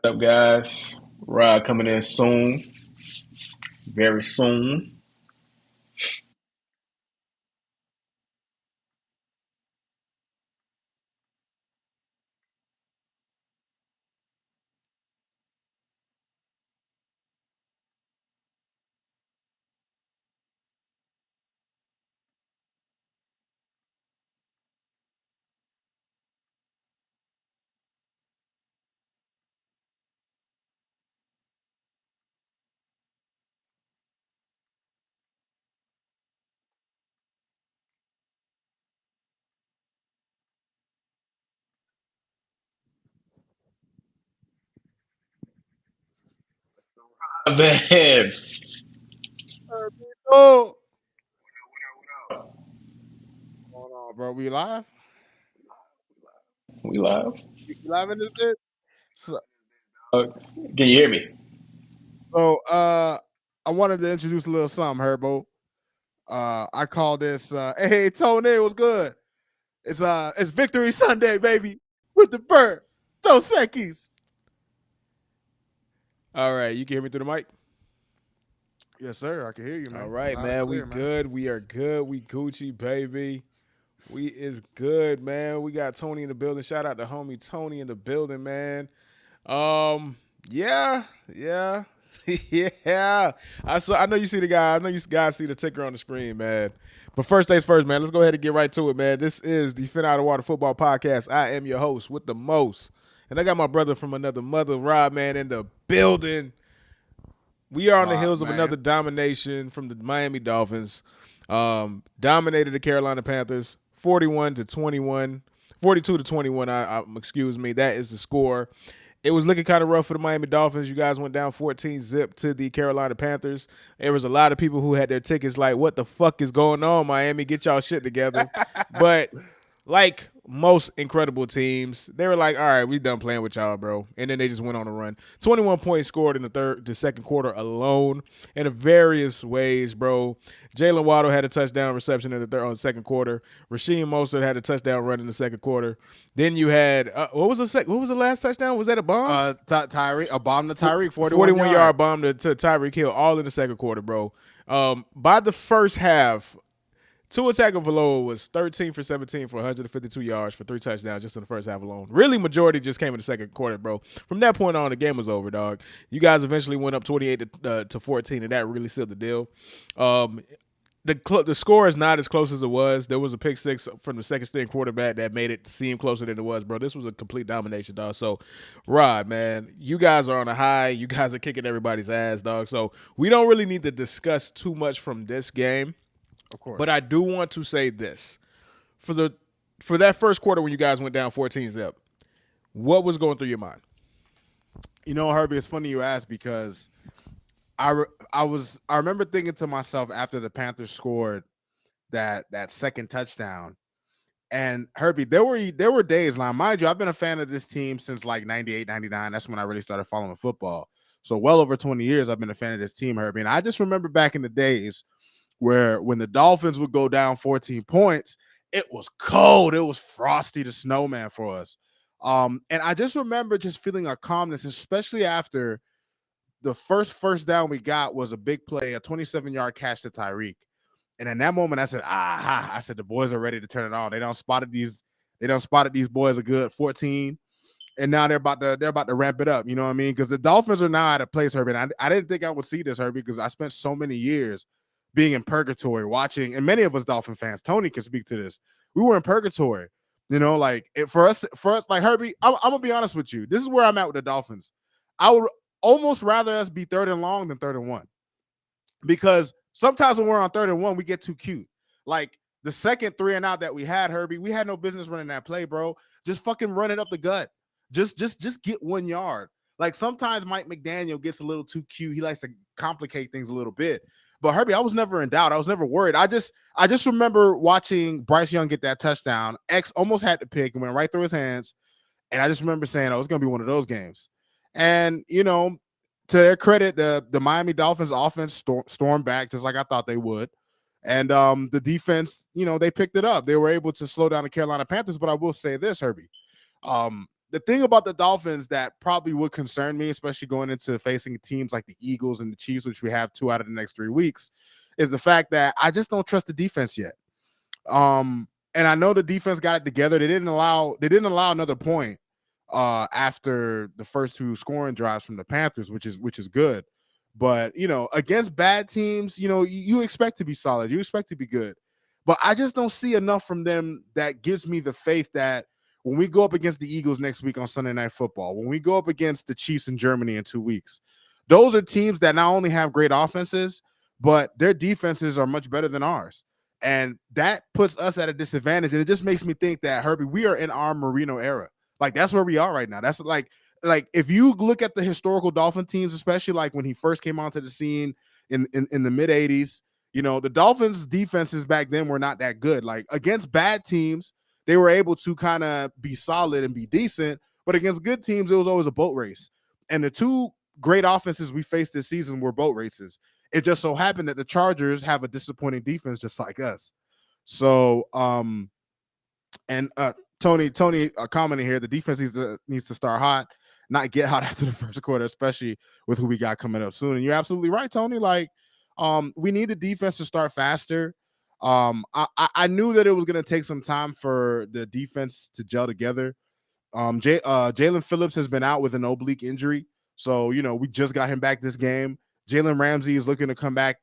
What up, guys? Rod coming in soon, very soon. Man, Oh, hold on, bro. We live? we live. We live in this bit? So, Uh, can you hear me? so I wanted to introduce a little something, Herbo. I call this hey Tony, what's good? It's Victory Sunday, baby, with the bird. Dos Equis. All right, you can hear me through the mic. Yes, sir. I can hear you, All man. right, Loud and man. We clear, man. good. We are good. We Gucci, baby. We is good, man. We got Tony in the building. Shout out to homie Tony in the building, man. Yeah, yeah, yeah. I know you see the guy. I know you guys see the ticker on the screen, man. But first things first, man. Let's go ahead and get right to it, man. This is the Phin Outta Football Podcast. I am your host with the most, and I got my brother from another mother, Rodman, in the building. We are on the Rod, heels of man. another domination from the Miami Dolphins. Dominated the Carolina Panthers 41 to 21, 42 to 21. Excuse me. That is the score. It was looking kind of rough for the Miami Dolphins. You guys went down 14 zip to the Carolina Panthers. There was a lot of people who had their tickets like, what the fuck is going on, Miami? Get y'all shit together. But like most incredible teams, they were like, all right, we done playing with y'all, bro. And then they just went on a run. 21 points scored in the second quarter alone in various ways, bro. Jalen Waddle had a touchdown reception in the second quarter. Rasheem Mostert had a touchdown run in the second quarter. Then you had what was the last touchdown? Was that a bomb? Tyreek, a bomb to Tyreek, 41 41 yard. yard bomb to Tyreek Hill, all in the second quarter, bro. By the first half, Tua Tagovailoa was 13 for 17 for 152 yards for 3 touchdowns just in the first half alone. Really, majority just came in the second quarter, bro. From that point on, the game was over, dog. You guys eventually went up 28 to 14, and that really sealed the deal. The score is not as close as it was. There was a pick six from the second string quarterback that made it seem closer than it was, bro. This was a complete domination, dog. So, Rod, man, you guys are on a high. You guys are kicking everybody's ass, dog. So we don't really need to discuss too much from this game. Of course. But I do want to say this. For that first quarter when you guys went down 14 zip, what was going through your mind? You know, Herbie, it's funny you asked because I remember thinking to myself after the Panthers scored that second touchdown. And Herbie, there were days, now mind you, I've been a fan of this team since like 98, 99. That's when I really started following football. So well over 20 years I've been a fan of this team, Herbie. And I just remember back in the days where when the Dolphins would go down 14 points, it was cold. It was frosty the snowman for us. And I just remember just feeling a calmness, especially after the first down we got was a big play, a 27-yard catch to Tyreek. And in that moment, I said, aha, I said, the boys are ready to turn it on. They don't spotted these boys a good 14. And now they're about to ramp it up. You know what I mean? Because the Dolphins are now at a place, Herbie. And I didn't think I would see this, Herbie, because I spent so many years being in purgatory watching, and many of us Dolphin fans, Tony can speak to this. We were in purgatory. You know, like for us, like Herbie, I'm gonna be honest with you. This is where I'm at with the Dolphins. I would almost rather us be third and long than third and one, because sometimes when we're on third and one, we get too cute. Like the second 3 and out that we had, Herbie, we had no business running that play, bro. Just fucking run it up the gut. Just get 1 yard. Like sometimes Mike McDaniel gets a little too cute. He likes to complicate things a little bit. But Herbie, I was never in doubt. I was never worried. I just remember watching Bryce Young get that touchdown. X almost had the pick and went right through his hands. And I just remember saying, oh, it's gonna be one of those games. And you know, to their credit, the Miami Dolphins offense stormed back just like I thought they would. And the defense, you know, they picked it up. They were able to slow down the Carolina Panthers. But I will say this, Herbie. the thing about the Dolphins that probably would concern me, especially going into facing teams like the Eagles and the Chiefs, which we have 2 out of the next 3 weeks, is the fact that I just don't trust the defense yet. And I know the defense got it together. They didn't allow another point after the first 2 scoring drives from the Panthers, which is good. But against bad teams, you expect to be solid, you expect to be good. But I just don't see enough from them that gives me the faith that when we go up against the Eagles next week on Sunday Night Football, when we go up against the Chiefs in Germany in 2 weeks, those are teams that not only have great offenses, but their defenses are much better than ours. And that puts us at a disadvantage. And it just makes me think that, Herbie, we are in our Marino era. Like, that's where we are right now. That's like if you look at the historical Dolphin teams, especially like when he first came onto the scene in the mid 80s, the Dolphins defenses back then were not that good. Like, against bad teams, they were able to kind of be solid and be decent. But against good teams, it was always a boat race. And the 2 great offenses we faced this season were boat races. It just so happened that the Chargers have a disappointing defense just like us. So, Tony commenting here, the defense needs to start hot, not get hot after the first quarter, especially with who we got coming up soon. And you're absolutely right, Tony. Like, we need the defense to start faster. I knew that it was going to take some time for the defense to gel together. Jalen Phillips has been out with an oblique injury. So, we just got him back this game. Jalen Ramsey is looking to come back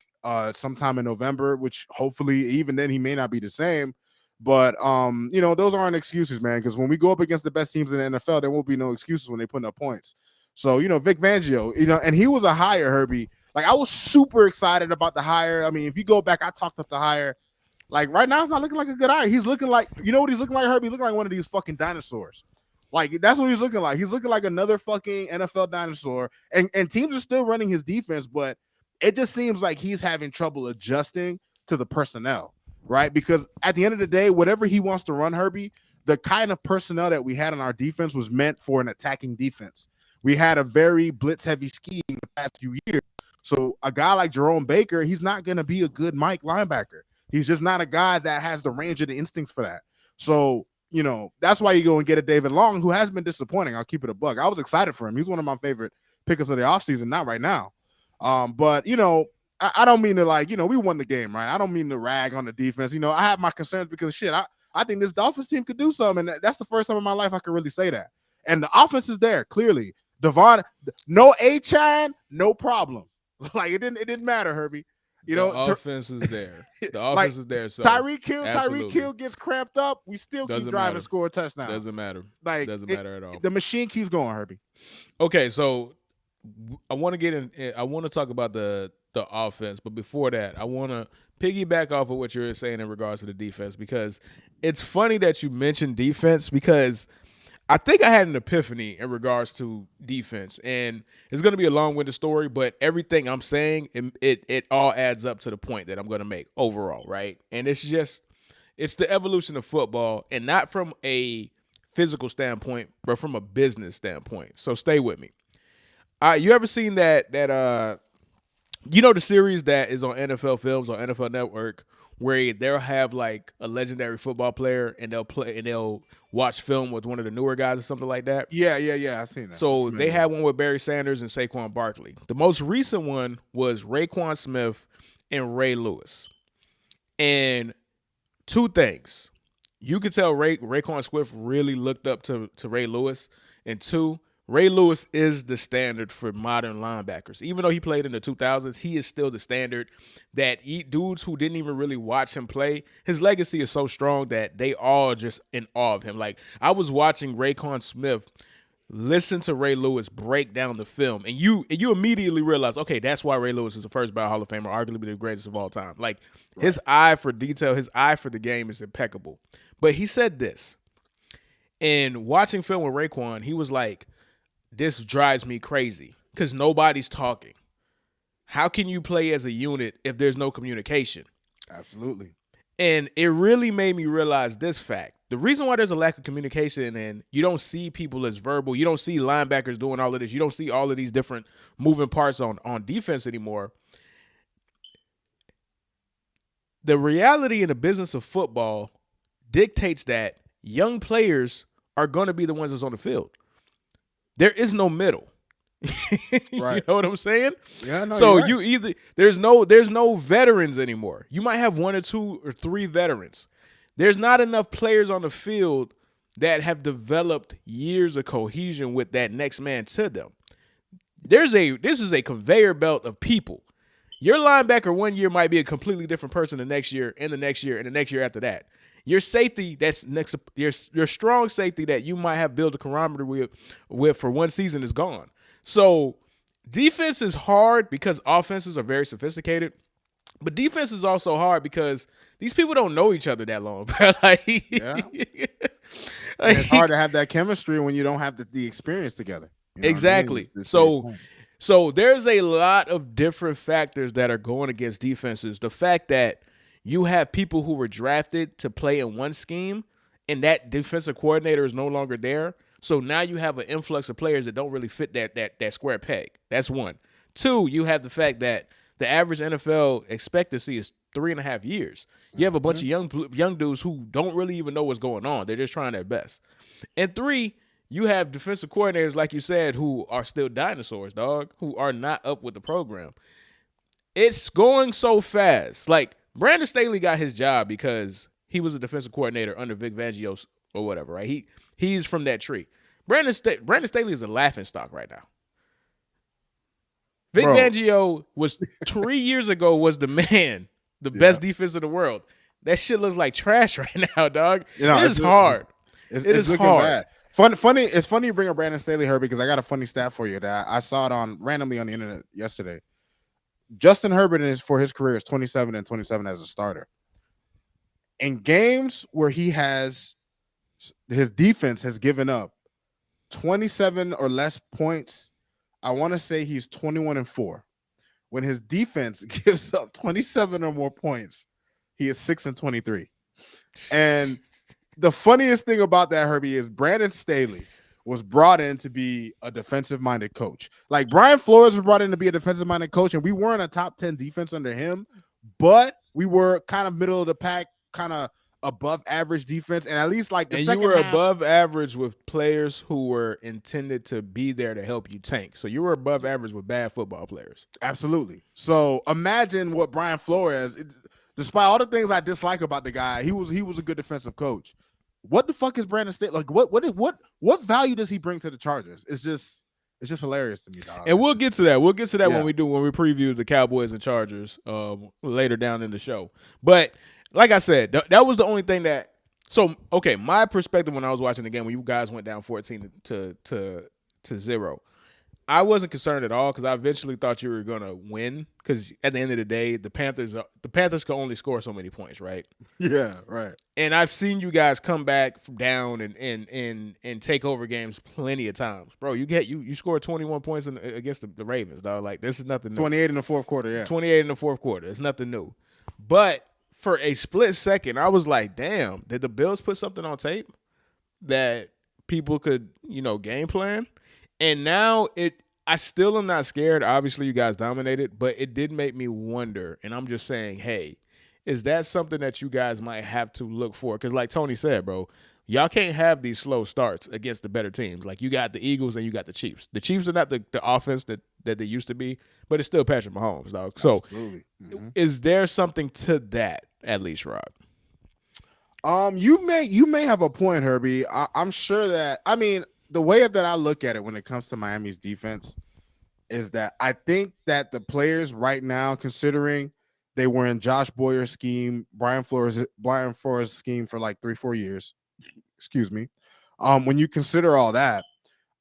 sometime in November, which hopefully even then he may not be the same. But, those aren't excuses, man, because when we go up against the best teams in the NFL, there won't be no excuses when they put up points. So, Vic Fangio, and he was a hire, Herbie. Like, I was super excited about the hire. I mean, if you go back, I talked up the hire. Like, right now, it's not looking like a good hire. He's looking like, what he's looking like, Herbie? He's looking like one of these fucking dinosaurs. Like, that's what he's looking like. He's looking like another fucking NFL dinosaur. And teams are still running his defense, but it just seems like he's having trouble adjusting to the personnel, right? Because at the end of the day, whatever he wants to run, Herbie, the kind of personnel that we had on our defense was meant for an attacking defense. We had a very blitz-heavy scheme the past few years. So a guy like Jerome Baker, he's not going to be a good Mike linebacker. He's just not a guy that has the range of the instincts for that. So, that's why you go and get a David Long, who has been disappointing. I'll keep it a buck. I was excited for him. He's one of my favorite pickers of the offseason, not right now. But, I don't mean to we won the game, right? I don't mean to rag on the defense. I have my concerns because, shit, I think this Dolphins team could do something. And that's the first time in my life I could really say that. And the offense is there, clearly. Devon, no A-Chan, no problem. Like, it didn't matter, Herbie. The offense is there. The offense is there. So Tyreek Hill gets cramped up. We still keep driving, score a touchdown. Doesn't matter. Like, doesn't matter at all. The machine keeps going, Herbie. Okay, so I want to get in. I want to talk about the offense, but before that, I want to piggyback off of what you're saying in regards to the defense, because it's funny that you mentioned defense, because I think I had an epiphany in regards to defense, and it's going to be a long-winded story, but everything I'm saying, it all adds up to the point that I'm going to make overall, right? And it's the evolution of football, and not from a physical standpoint, but from a business standpoint. So stay with me. You ever seen that the series that is on NFL Films on NFL Network, where they'll have like a legendary football player and they'll watch film with one of the newer guys or something like that? Yeah. I've seen that. So they had one with Barry Sanders and Saquon Barkley. The most recent one was Raekwon Smith and Ray Lewis. And 2 things. You could tell Raekwon Smith really looked up to Ray Lewis. And 2, Ray Lewis is the standard for modern linebackers. Even though he played in the 2000s, he is still the standard that dudes who didn't even really watch him play, his legacy is so strong that they all just in awe of him. Like, I was watching Raekwon Smith listen to Ray Lewis break down the film, and you immediately realize, okay, that's why Ray Lewis is the first ballot Hall of Famer, arguably the greatest of all time. Like, his eye for detail, his eye for the game is impeccable. But he said this, and watching film with Raekwon, he was like, this drives me crazy because nobody's talking. How can you play as a unit if there's no communication? Absolutely. And it really made me realize this fact. The reason why there's a lack of communication and you don't see people as verbal, you don't see linebackers doing all of this, you don't see all of these different moving parts on defense anymore. The reality in the business of football dictates that young players are going to be the ones that's on the field. there is no middle. You Right. know what I'm saying? Yeah, no, So you're right. you either there's no veterans anymore. You might have 1 or 2 or 3 veterans. There's not enough players on the field that have developed years of cohesion with that next man to them. This is a conveyor belt of people. Your linebacker 1 year might be a completely different person the next year, and the next year, and the next year after that. Your safety, that's next, your strong safety that you might have built a chronometer with for 1 season is gone. So defense is hard because offenses are very sophisticated, but defense is also hard because these people don't know each other that long. Like, Yeah. And it's hard to have that chemistry when you don't have the experience together. You know what I mean? Exactly. It's to your point. So there's a lot of different factors that are going against defenses. The fact that you have people who were drafted to play in one scheme and that defensive coordinator is no longer there. So now you have an influx of players that don't really fit that square peg. That's one. 2, you have the fact that the average NFL expectancy is 3.5 years. You have a bunch of young dudes who don't really even know what's going on. They're just trying their best. And 3, you have defensive coordinators, like you said, who are still dinosaurs, dog, who are not up with the program. It's going so fast. Like, Brandon Staley got his job because he was a defensive coordinator under Vic Fangio or whatever, right? He's from that tree. Brandon Staley is a laughingstock right now. Vic Fangio was 3 years ago was the man, the best defense in the world. That shit looks like trash right now, dog. You know, it's hard. It is looking bad. Funny. It's funny you bring up Brandon Staley, Herbie, because I got a funny stat for you that I saw it randomly on the internet yesterday. Justin Herbert for his career is 27-27 as a starter. In games where his defense has given up 27 or less points, I want to say he's 21-4. When his defense gives up 27 or more points, he is 6-23. And the funniest thing about that, Herbie, is Brandon Staley was brought in to be a defensive-minded coach. Like, Brian Flores was brought in to be a defensive-minded coach, and we weren't a top 10 defense under him, but we were kind of middle of the pack, kind of above average defense, and at least like the second half. And you were above average with players who were intended to be there to help you tank. So you were above average with bad football players. Absolutely. So imagine what Brian Flores, despite all the things I dislike about the guy, he was a good defensive coach. What the fuck is Brandon Staley? Like, what value does he bring to the Chargers? It's just hilarious to me, dog. And we'll get to that. We'll get to that when we preview the Cowboys and Chargers later down in the show. But like I said, that was the only thing that. So okay, my perspective when I was watching the game when you guys went down 14 to 0, I wasn't concerned at all because I eventually thought you were gonna win. Because at the end of the day, the Panthers can only score so many points, right? Yeah, right. And I've seen you guys come back down and take over games plenty of times, bro. You scored 21 points against the Ravens, dog. Like, this is nothing new. 28 in the fourth quarter, yeah. 28 in the fourth quarter. It's nothing new. But for a split second, I was like, damn, did the Bills put something on tape that people could, game plan? And now I still am not scared. Obviously, you guys dominated, but it did make me wonder. And I'm just saying, hey, is that something that you guys might have to look for? Because like Tony said, bro, y'all can't have these slow starts against the better teams. Like, you got the Eagles and you got the Chiefs. The Chiefs are not the offense that they used to be, but it's still Patrick Mahomes, dog. So is there something to that, at least, Rod? You may have a point, Herbie. I'm sure that, the way that I look at it when it comes to Miami's defense is that I think that the players right now, considering they were in Josh Boyer's scheme, Brian Flores' scheme for like 3-4 years, excuse me. When you consider all that,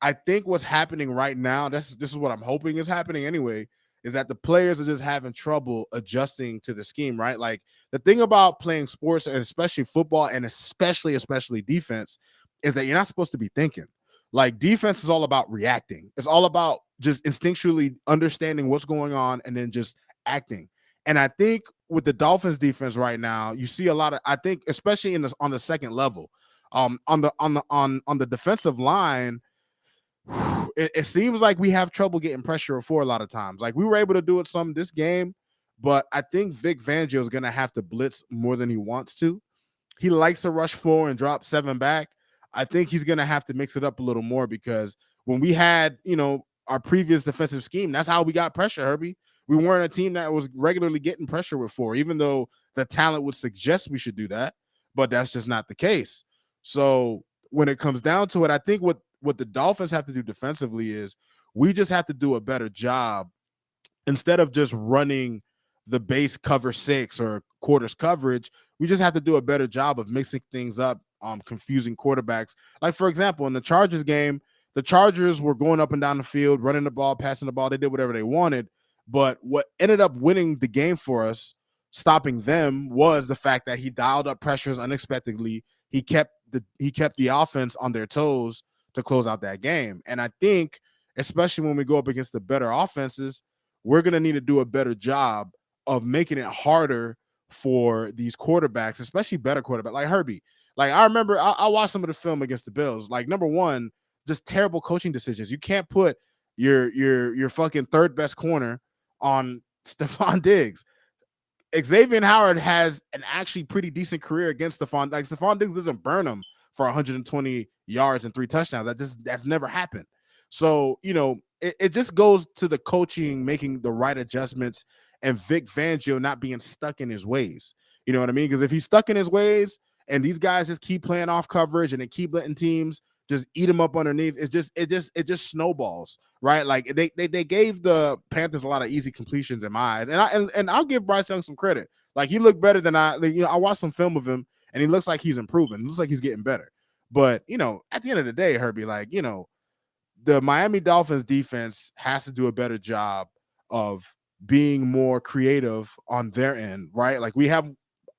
I think what's happening right now, this is what I'm hoping is happening anyway, is that the players are just having trouble adjusting to the scheme, right? Like, the thing about playing sports, and especially football, and especially defense, is that you're not supposed to be thinking. Like, defense is all about reacting. It's all about just instinctually understanding what's going on and then just acting. And I think with the Dolphins defense right now, you see a lot of, I think, especially on the second level, on the defensive line, it seems like we have trouble getting pressure for a lot of times. Like, we were able to do it some this game, but I think Vic Fangio is going to have to blitz more than he wants to. He likes to rush 4 and drop 7 back. I think he's going to have to mix it up a little more because when we had, our previous defensive scheme, that's how we got pressure, Herbie. We weren't a team that was regularly getting pressure with 4, even though the talent would suggest we should do that, but that's just not the case. So when it comes down to it, I think what the Dolphins have to do defensively is we just have to do a better job instead of just running the base cover 6 or quarters coverage. We just have to do a better job of mixing things up, confusing quarterbacks. Like, for example, in the Chargers game, the Chargers were going up and down the field, running the ball, passing the ball. They did whatever they wanted. But what ended up winning the game for us, stopping them, was the fact that he dialed up pressures unexpectedly. He kept the offense on their toes to close out that game. And I think, especially when we go up against the better offenses, we're going to need to do a better job of making it harder for these quarterbacks, especially better quarterbacks like Herbie. Like, I remember I watched some of the film against the Bills. Like, number one, just terrible coaching decisions. You can't put your fucking third best corner on Stephon Diggs. Xavier Howard has an actually pretty decent career against Stephon. Like, Stephon Diggs doesn't burn him for 120 yards and 3 touchdowns. That's never happened. So, it just goes to the coaching, making the right adjustments, and Vic Fangio not being stuck in his ways. You know what I mean? Because if he's stuck in his ways and these guys just keep playing off coverage and they keep letting teams just eat them up underneath, it just snowballs, right? Like, they gave the Panthers a lot of easy completions in my eyes, and I'll give Bryce Young some credit. Like, he looked better than I watched some film of him, and he looks like he's improving. It looks like he's getting better. But at the end of the day, Herbie, like, the Miami Dolphins defense has to do a better job of being more creative on their end, right? Like, we have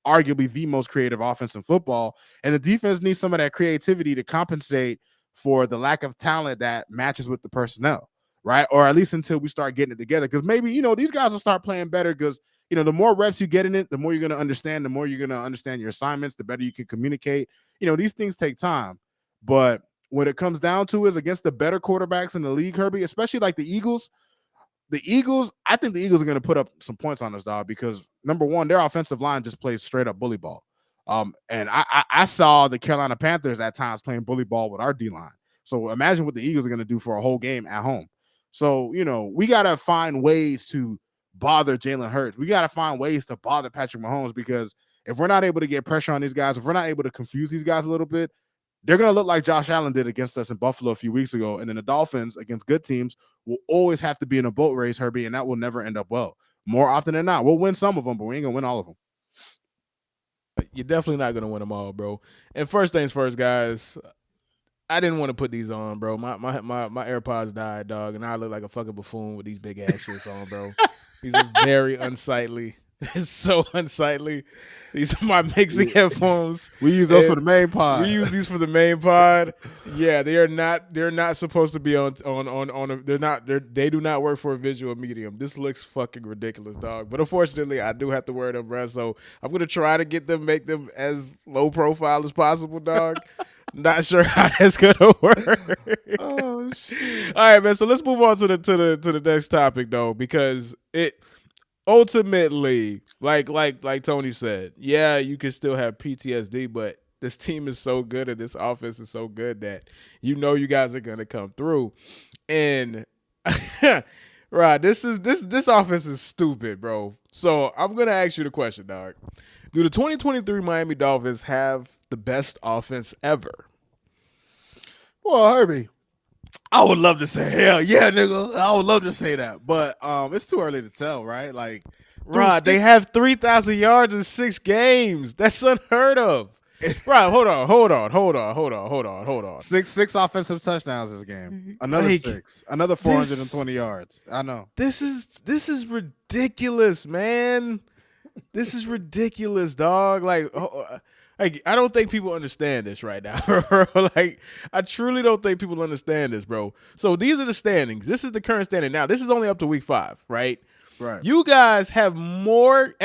arguably the most creative offense in football, and the defense needs some of that creativity to compensate for the lack of talent that matches with the personnel, right? Or at least until we start getting it together, because maybe these guys will start playing better, because the more reps you get in it, the more you're going to understand, the more you're going to understand your assignments, the better you can communicate. These things take time, but when it comes down to is against the better quarterbacks in the league, Herbie, especially like the Eagles, I think the Eagles are going to put up some points on us, dog, because number one, their offensive line just plays straight up bully ball. And I saw the Carolina Panthers at times playing bully ball with our D line. So imagine what the Eagles are going to do for a whole game at home. So, we got to find ways to bother Jalen Hurts. We got to find ways to bother Patrick Mahomes, because if we're not able to get pressure on these guys, if we're not able to confuse these guys a little bit, they're going to look like Josh Allen did against us in Buffalo a few weeks ago. And then the Dolphins against good teams will always have to be in a boat race, Herbie, and that will never end up well. More often than not, we'll win some of them, but we ain't going to win all of them. You're definitely not going to win them all, bro. And first things first, guys, I didn't want to put these on, bro. My AirPods died, dog, and I look like a fucking buffoon with these big ass shits on, bro. These are very unsightly. It's so unsightly. These are my mixing headphones. We use those for the main pod. We use these for the main pod. Yeah, they're not supposed to be on they do not work for a visual medium. This looks fucking ridiculous, dog. But unfortunately, I do have to wear them, bro. So I'm gonna try to make them as low profile as possible, dog. Not sure how that's gonna work. Oh shit. All right, man. So let's move on to the next topic, though, because it ultimately, like Tony said, yeah, you can still have PTSD, but this team is so good and this offense is so good that you guys are gonna come through. And right, this offense is stupid, bro. So I'm gonna ask you the question, dog. Do the 2023 Miami Dolphins have the best offense ever? Well, Herbie, I would love to say hell yeah, nigga. I would love to say that, but it's too early to tell, right? Like, Rod, they have 3,000 yards in 6 games. That's unheard of. Right, hold on. Six offensive touchdowns this game. Another 6. Another 420 yards. I know. This is ridiculous, man. This is ridiculous, dog. Like, I don't think people understand this right now. Like, I truly don't think people understand this, bro. So these are the standings. This is the current standing. Now, this is only up to week 5, right? Right. You guys had more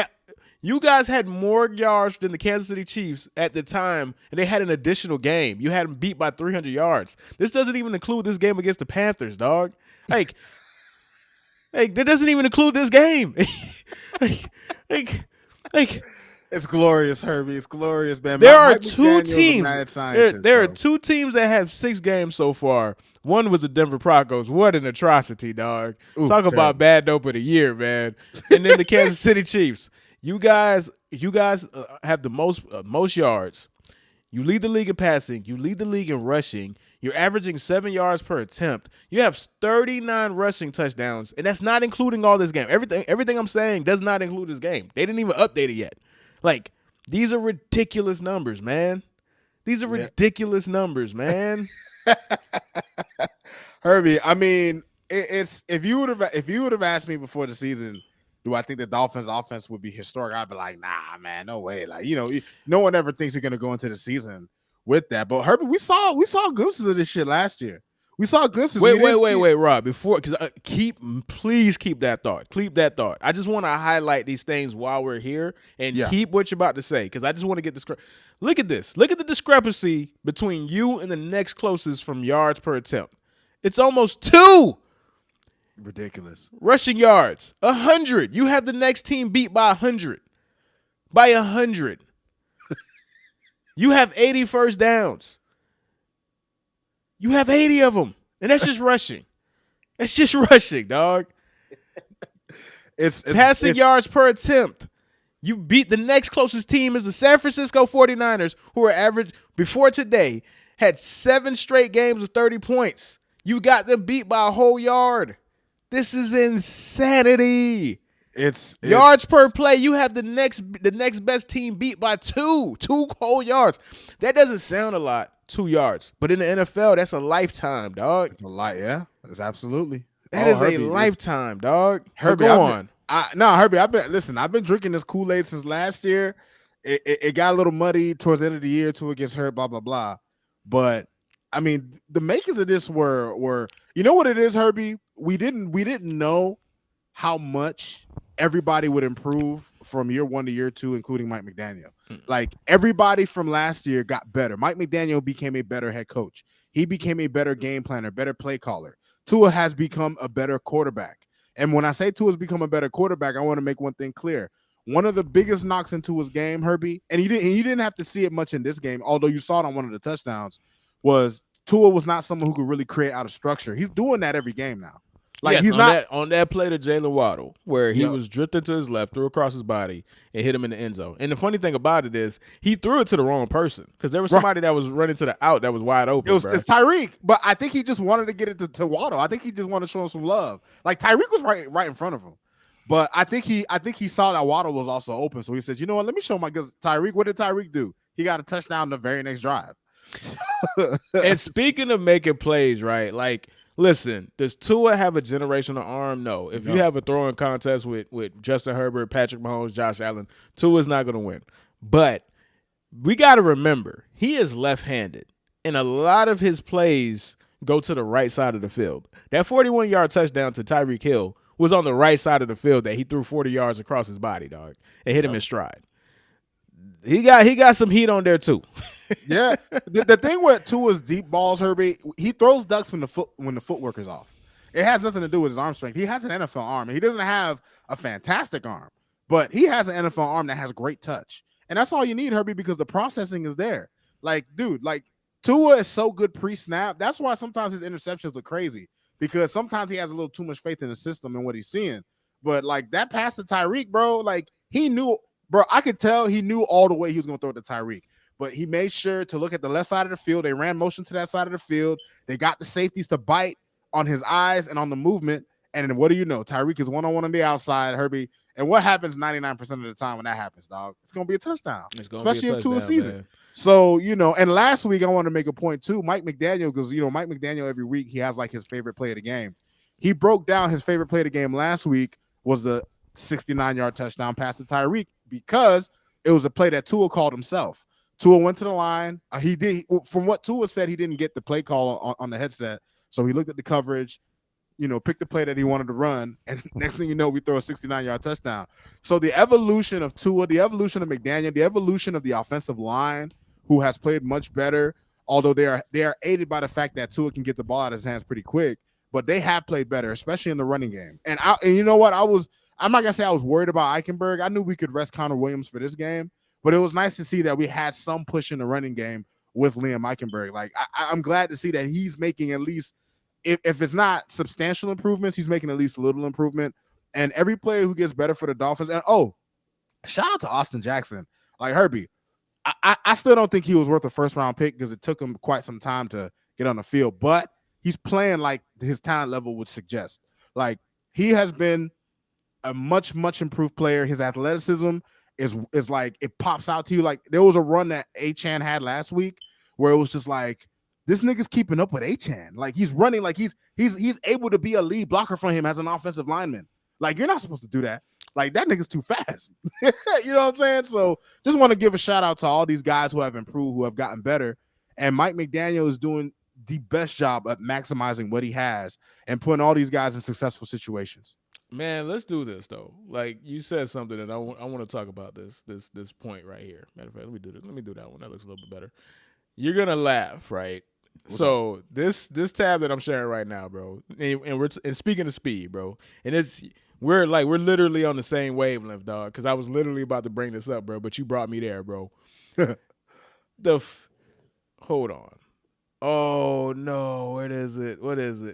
yards than the Kansas City Chiefs at the time, and they had an additional game. You had them beat by 300 yards. This doesn't even include this game against the Panthers, dog. Like, that doesn't even include this game. like, It's glorious, Herbie. It's glorious, man. There are Mike two McDaniel's a teams. mad scientist, There are bro. two teams that have 6 games so far. One was the Denver Broncos. What an atrocity, dog. Ooh, Talk about terrible. bad dope of the year, man. And then the Kansas City Chiefs. You guys have the most yards. You lead the league in passing. You lead the league in rushing. You're averaging 7 yards per attempt. You have 39 rushing touchdowns, and that's not including all this game. Everything I'm saying does not include this game. They didn't even update it yet. Like, these are ridiculous numbers, man. These are ridiculous numbers, man. Herbie, I mean, it's if you would have asked me before the season, do I think the Dolphins' offense would be historic? I'd be like, nah, man, no way. Like, no one ever thinks you're gonna go into the season with that. But Herbie, we saw glimpses of this shit last year. We saw glimpses. Wait, Rob. Because please keep that thought. Keep that thought. I just want to highlight these things while we're here and keep what you're about to say, because I just want to get this. Look at this. Look at the discrepancy between you and the next closest from yards per attempt. It's almost 2. Ridiculous. Rushing yards, 100. You have the next team beat by 100. By 100. You have 80 first downs. You have 80 of them. And that's just rushing. That's just rushing, dog. It's passing yards per attempt. You beat the next closest team is the San Francisco 49ers, who are average before today, had 7 straight games of 30 points. You got them beat by a whole yard. This is insanity. It's yards per play. You have the next best team beat by 2 whole yards. That doesn't sound a lot, 2 yards, but in the NFL, that's a lifetime, dog. It's a lot, yeah. It's absolutely. That is Herbie, a lifetime, dog. Herbie, go on. Herbie, I've been drinking this Kool-Aid since last year. It got a little muddy towards the end of the year till it gets hurt, blah, blah, blah. But I mean, the makers of this were you know what it is, Herbie? We didn't know how much everybody would improve from year 1 to year 2, including Mike McDaniel. Like, everybody from last year got better. Mike McDaniel became a better head coach. He became a better game planner, better play caller. Tua has become a better quarterback. And when I say Tua's become a better quarterback, I want to make one thing clear. One of the biggest knocks into his game, Herbie, and you didn't have to see it much in this game, although you saw it on one of the touchdowns, was Tua was not someone who could really create out of structure. He's doing that every game now. Like, yes, he's not on that play to Jalen Waddle, where he was drifting to his left, threw across his body, and hit him in the end zone. And the funny thing about it is, he threw it to the wrong person, because there was somebody that was running to the out that was wide open. It's Tyreek, but I think he just wanted to get it to Waddle. I think he just wanted to show him some love. Like, Tyreek was right in front of him, but I think he saw that Waddle was also open, so he said, "You know what? Let me show my guys Tyreek." What did Tyreek do? He got a touchdown the very next drive. And speaking of making plays, right? Like, listen, does Tua have a generational arm? No. If you have a throwing contest with Justin Herbert, Patrick Mahomes, Josh Allen, Tua's not going to win. But we got to remember, he is left-handed, and a lot of his plays go to the right side of the field. That 41-yard touchdown to Tyreek Hill was on the right side of the field that he threw 40 yards across his body, dog, and hit him in stride. He got some heat on there too. Yeah, the thing with Tua's deep balls, Herbie, he throws ducks when the footwork is off. It has nothing to do with his arm strength. He has an NFL arm, and he doesn't have a fantastic arm, but he has an NFL arm that has great touch, and that's all you need, Herbie, because the processing is there. Like, dude, like, Tua is so good pre-snap. That's why sometimes his interceptions are crazy, because sometimes he has a little too much faith in the system and what he's seeing. But like that pass to Tyreek, bro, like he knew. Bro, I could tell he knew all the way he was going to throw it to Tyreek, but he made sure to look at the left side of the field. They ran motion to that side of the field. They got the safeties to bite on his eyes and on the movement. And then what do you know? Tyreek is one-on-one on the outside, Herbie. And what happens 99% of the time when that happens, dog? It's going to be a touchdown, especially in Tua's season. Man. So, and last week I want to make a point too. Mike McDaniel, because, Mike McDaniel every week, he has like his favorite play of the game. He broke down his favorite play of the game last week was the 69-yard touchdown pass to Tyreek, because it was a play that Tua called himself. Tua went to the line. He did. From what Tua said, he didn't get the play call on the headset. So he looked at the coverage, picked the play that he wanted to run. And next thing you know, we throw a 69-yard touchdown. So the evolution of Tua, the evolution of McDaniel, the evolution of the offensive line, who has played much better, although they are aided by the fact that Tua can get the ball out of his hands pretty quick, but they have played better, especially in the running game. And you know what? I'm not going to say I was worried about Eichenberg. I knew we could rest Connor Williams for this game, But it was nice to see that we had some push in the running game with Liam Eichenberg. Like I'm glad to see that he's making at least, if it's not substantial improvements, he's making at least a little improvement. And every player who gets better for the Dolphins, and shout out to Austin Jackson. Like Herbie, I still don't think he was worth a first round pick because it took him quite some time to get on the field, but he's playing like his talent level would suggest. Like he has been a much improved player. His athleticism is like, it pops out to you. Like there was a run that Achan had last week where it was just like, this nigga's keeping up with Achan. Like he's running, like he's able to be a lead blocker for him as an offensive lineman. Like you're not supposed to do that. Like that nigga's too fast. You know what I'm saying? So just want to give a shout out to all these guys who have improved, who have gotten better. And Mike McDaniel is doing the best job at maximizing what he has and putting all these guys in successful situations. Man, let's do this though. Like you said something, and I want to talk about this point right here. Matter of fact, let me do this. Let me do that one. That looks a little bit better. You're gonna laugh, right? So this tab that I'm sharing right now, bro, and we're speaking of speed, bro, and we're literally on the same wavelength, dog. Because I was literally about to bring this up, bro, but you brought me there, bro. Hold on. Oh no, what is it?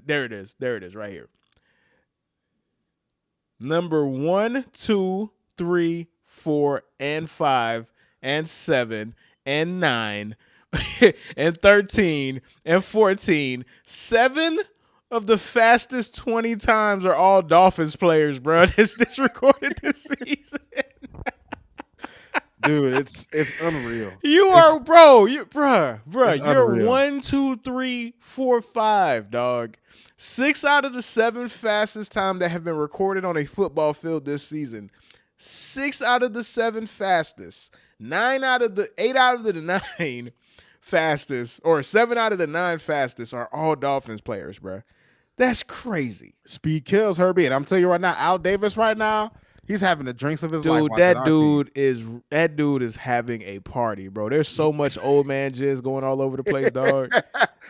There it is, right here. Number 1, 2, 3, 4, and 5, and 7, and 9, and 13, and 14. 7 of the fastest 20 times are all Dolphins players, bro. This recorded this season. Dude, it's unreal. You're unreal. 1, 2, 3, 4, 5, dog. 6 out of the 7 fastest time that have been recorded on a football field this season. 6 out of the 7 fastest. 8 out of the 9 fastest, or 7 out of the 9 fastest are all Dolphins players, bro. That's crazy. Speed kills, Herbie. And I'm telling you right now, Al Davis right now, he's having the drinks of his life. That dude is having a party, bro. There's so much old man jizz going all over the place, dog.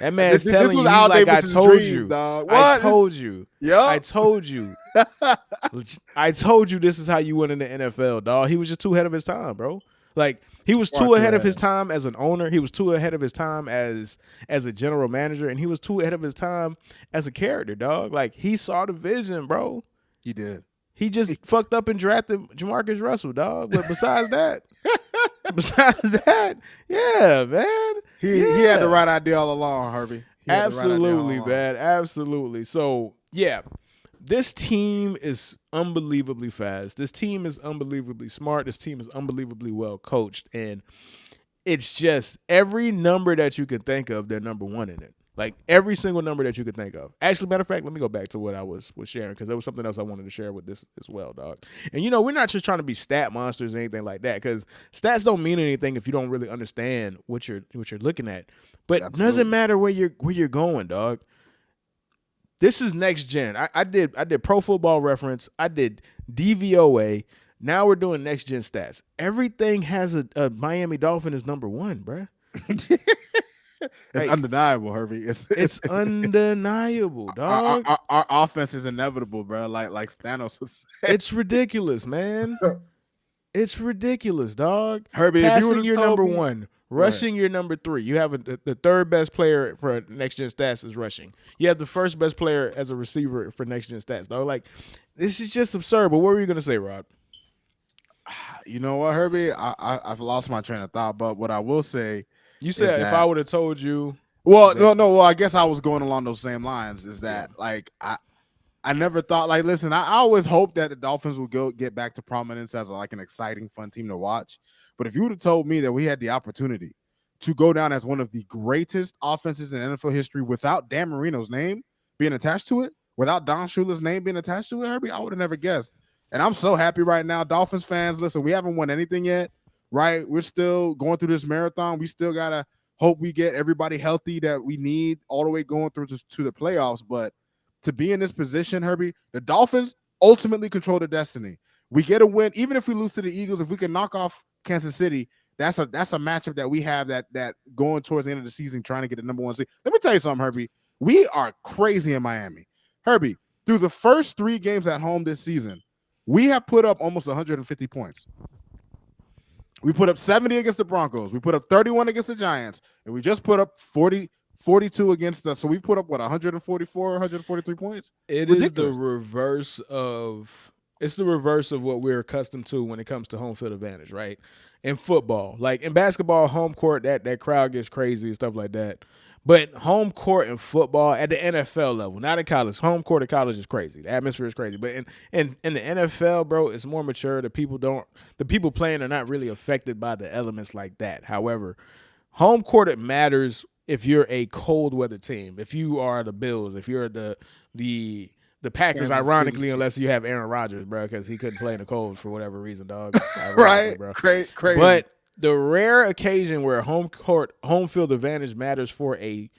That man's telling you, Al like, Davis's I told dream, you, dog. I told you, yep. I told you, I told you this is how you win in the NFL, dog. He was just too ahead of his time, bro. Like he was too ahead of his time as an owner. He was too ahead of his time as a general manager, and he was too ahead of his time as a character, dog. Like he saw the vision, bro. He did. He just fucked up and drafted Jamarcus Russell, dog. But besides that, yeah, man. He had the right idea all along, Herbie. Absolutely, man. Absolutely. So, yeah, this team is unbelievably fast. This team is unbelievably smart. This team is unbelievably well coached. And it's just every number that you can think of, they're number one in it. Like every single number that you could think of. Actually, matter of fact, let me go back to what I was sharing because there was something else I wanted to share with this as well, dog. And we're not just trying to be stat monsters or anything like that because stats don't mean anything if you don't really understand what you're looking at. But it doesn't matter where you're going, dog. This is next gen. I did Pro Football Reference. I did DVOA. Now we're doing next gen stats. Everything has a Miami Dolphin as number one, bruh. It's undeniable, Herbie. It's undeniable, dog. Our offense is inevitable, bro. Like Thanos was saying. It's ridiculous, man. It's ridiculous, dog. Herbie, passing your number one, rushing your number 3. You have the third best player for next gen stats is rushing. You have the first best player as a receiver for next gen stats, dog. Like this is just absurd. But what were you gonna say, Rod? You know what, Herbie? I've lost my train of thought. But what I will say. You said if I would have told you. Well, no. Well, I guess I was going along those same lines. Is that like I never thought like listen. I always hoped that the Dolphins would get back to prominence as an exciting, fun team to watch. But if you would have told me that we had the opportunity to go down as one of the greatest offenses in NFL history without Dan Marino's name being attached to it, without Don Shula's name being attached to it, Herbie, I would have never guessed. And I'm so happy right now, Dolphins fans. Listen, we haven't won anything yet. Right, we're still going through this marathon. We still gotta hope we get everybody healthy that we need all the way going through to the playoffs. But to be in this position, Herbie, the Dolphins ultimately control the destiny. We get a win, even if we lose to the Eagles. If we can knock off Kansas City, that's a matchup that we have that going towards the end of the season, trying to get the number 1 seed. Let me tell you something, Herbie. We are crazy in Miami, Herbie. Through the first 3 games at home this season, we have put up almost 150 points. We put up 70 against the Broncos. We put up 31 against the Giants, and we just put up 42 against us. So we put up 144, 143 points. It Ridiculous. is the reverse of what we're accustomed to when it comes to home field advantage, right? In football, like in basketball, home court, that crowd gets crazy and stuff like that. But home court in football at the NFL level, not in college. Home court at college is crazy. The atmosphere is crazy. But in the NFL, bro, it's more mature. The people playing are not really affected by the elements like that. However, home court, it matters if you're a cold weather team. If you are the Bills, if you're the Packers, ironically, unless you have Aaron Rodgers, bro, because he couldn't play in the cold for whatever reason, dog. Right, bro. Crazy. But the rare occasion where home field advantage matters for a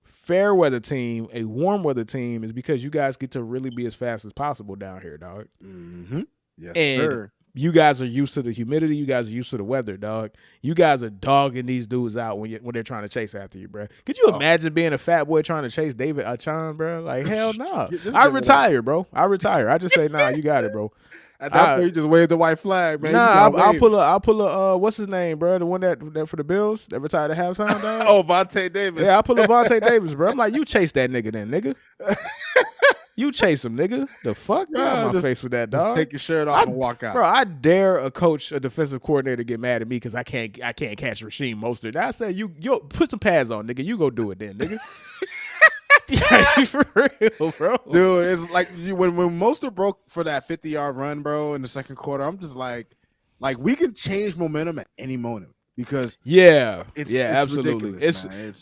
fair weather team, a warm weather team, is because you guys get to really be as fast as possible down here, dog. Mm-hmm. Yes, and sir. You guys are used to the humidity. You guys are used to the weather, dog. You guys are dogging these dudes out when they're trying to chase after you, bro. Could you imagine being a fat boy trying to chase David Achan, bro? Like, hell no. I retire, bro. I retire. I just say, nah, you got it, bro. At that point, you just wave the white flag, man. Nah, I'll pull a what's his name, bro? The one that for the Bills that retired at halftime, dog. Vontae Davis. Yeah, I'll pull a Vontae Davis, bro. I'm like, you chase that nigga then, nigga. You chase him, nigga. The fuck? Get out my face with that, dog. Just take your shirt off and walk out. Bro, I dare a defensive coordinator get mad at me because I can't catch Rasheem Mostert. I said, you put some pads on, nigga. You go do it then, nigga. Yeah, for real, bro. Dude, it's like when Mostert broke for that 50-yard run, bro, in the second quarter, I'm just like we can change momentum at any moment. Because it's absolutely.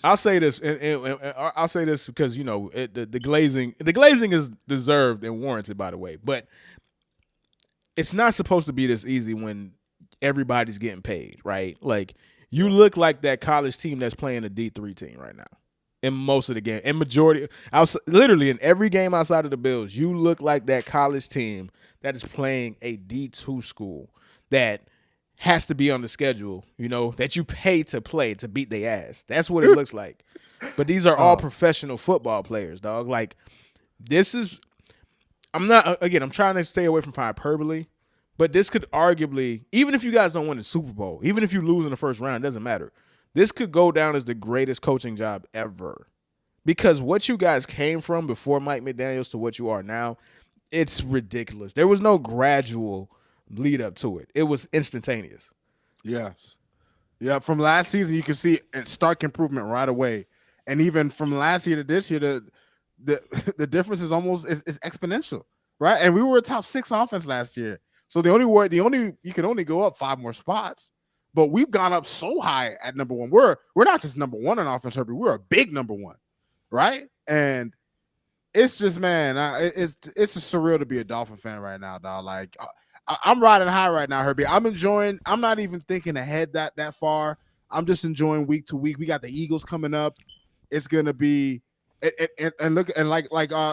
I'll say this, and I'll say this because the glazing is deserved and warranted, by the way. But it's not supposed to be this easy when everybody's getting paid, right? Like you look like that college team that's playing a D3 team right now. In most of the game, in majority, literally in every game outside of the Bills, you look like that college team that is playing a D2 school that has to be on the schedule, that you pay to play to beat their ass. That's what it looks like. But these are all professional football players, dog. Like I'm trying to stay away from hyperbole, but this could arguably, even if you guys don't win the Super Bowl, even if you lose in the first round, it doesn't matter. This could go down as the greatest coaching job ever. Because what you guys came from before Mike McDaniels to what you are now, it's ridiculous. There was no gradual lead up to it. It was instantaneous. Yes. Yeah, from last season, you can see a stark improvement right away. And even from last year to this year, the difference is almost is exponential, right? And we were a top 6 offense last year. So you can only go up 5 more spots. But we've gone up so high at number 1. We're not just number 1 in offense, Herbie. We're a big number 1, right? And it's just, man, it's just surreal to be a Dolphin fan right now, dog. Like, I'm riding high right now, Herbie. I'm enjoying. I'm not even thinking ahead that far. I'm just enjoying week to week. We got the Eagles coming up. It's gonna be and look and like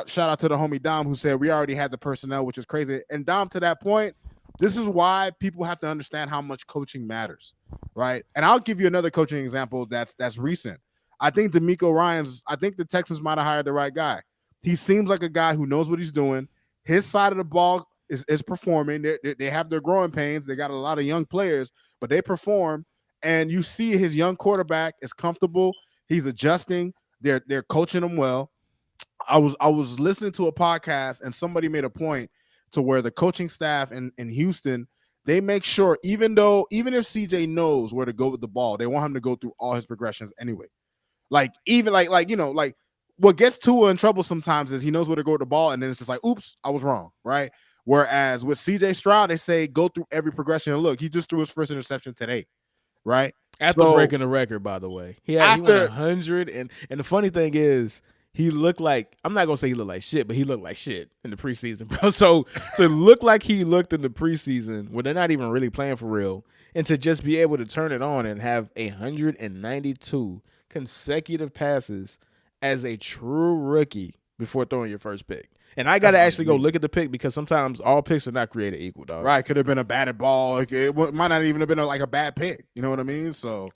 shout out to the homie Dom who said we already had the personnel, which is crazy. And Dom, to that point, this is why people have to understand how much coaching matters, right? And I'll give you another coaching example that's recent. I think I think the Texans might have hired the right guy. He seems like a guy who knows what he's doing. His side of the ball is performing. They have their growing pains. They got a lot of young players, but they perform. And you see his young quarterback is comfortable. He's adjusting. They're coaching him well. I was listening to a podcast and somebody made a point to where the coaching staff in Houston, they make sure even if CJ knows where to go with the ball, they want him to go through all his progressions anyway. Like even like what gets Tua in trouble sometimes is he knows where to go with the ball and then it's just like, oops, I was wrong, right? Whereas with CJ Stroud, they say go through every progression. And look, he just threw his first interception today, right? After breaking the record, by the way. He went 100. And the funny thing is, he looked like, I'm not going to say he looked like shit, but he looked like shit in the preseason, bro. So to look like he looked in the preseason when they're not even really playing for real, and to just be able to turn it on and have 192 consecutive passes as a true rookie before throwing your first pick. And I got to actually go look at the pick because sometimes all picks are not created equal, dog. Right. Could have been a batted ball. It might not even have been a bad pick. You know what I mean? So,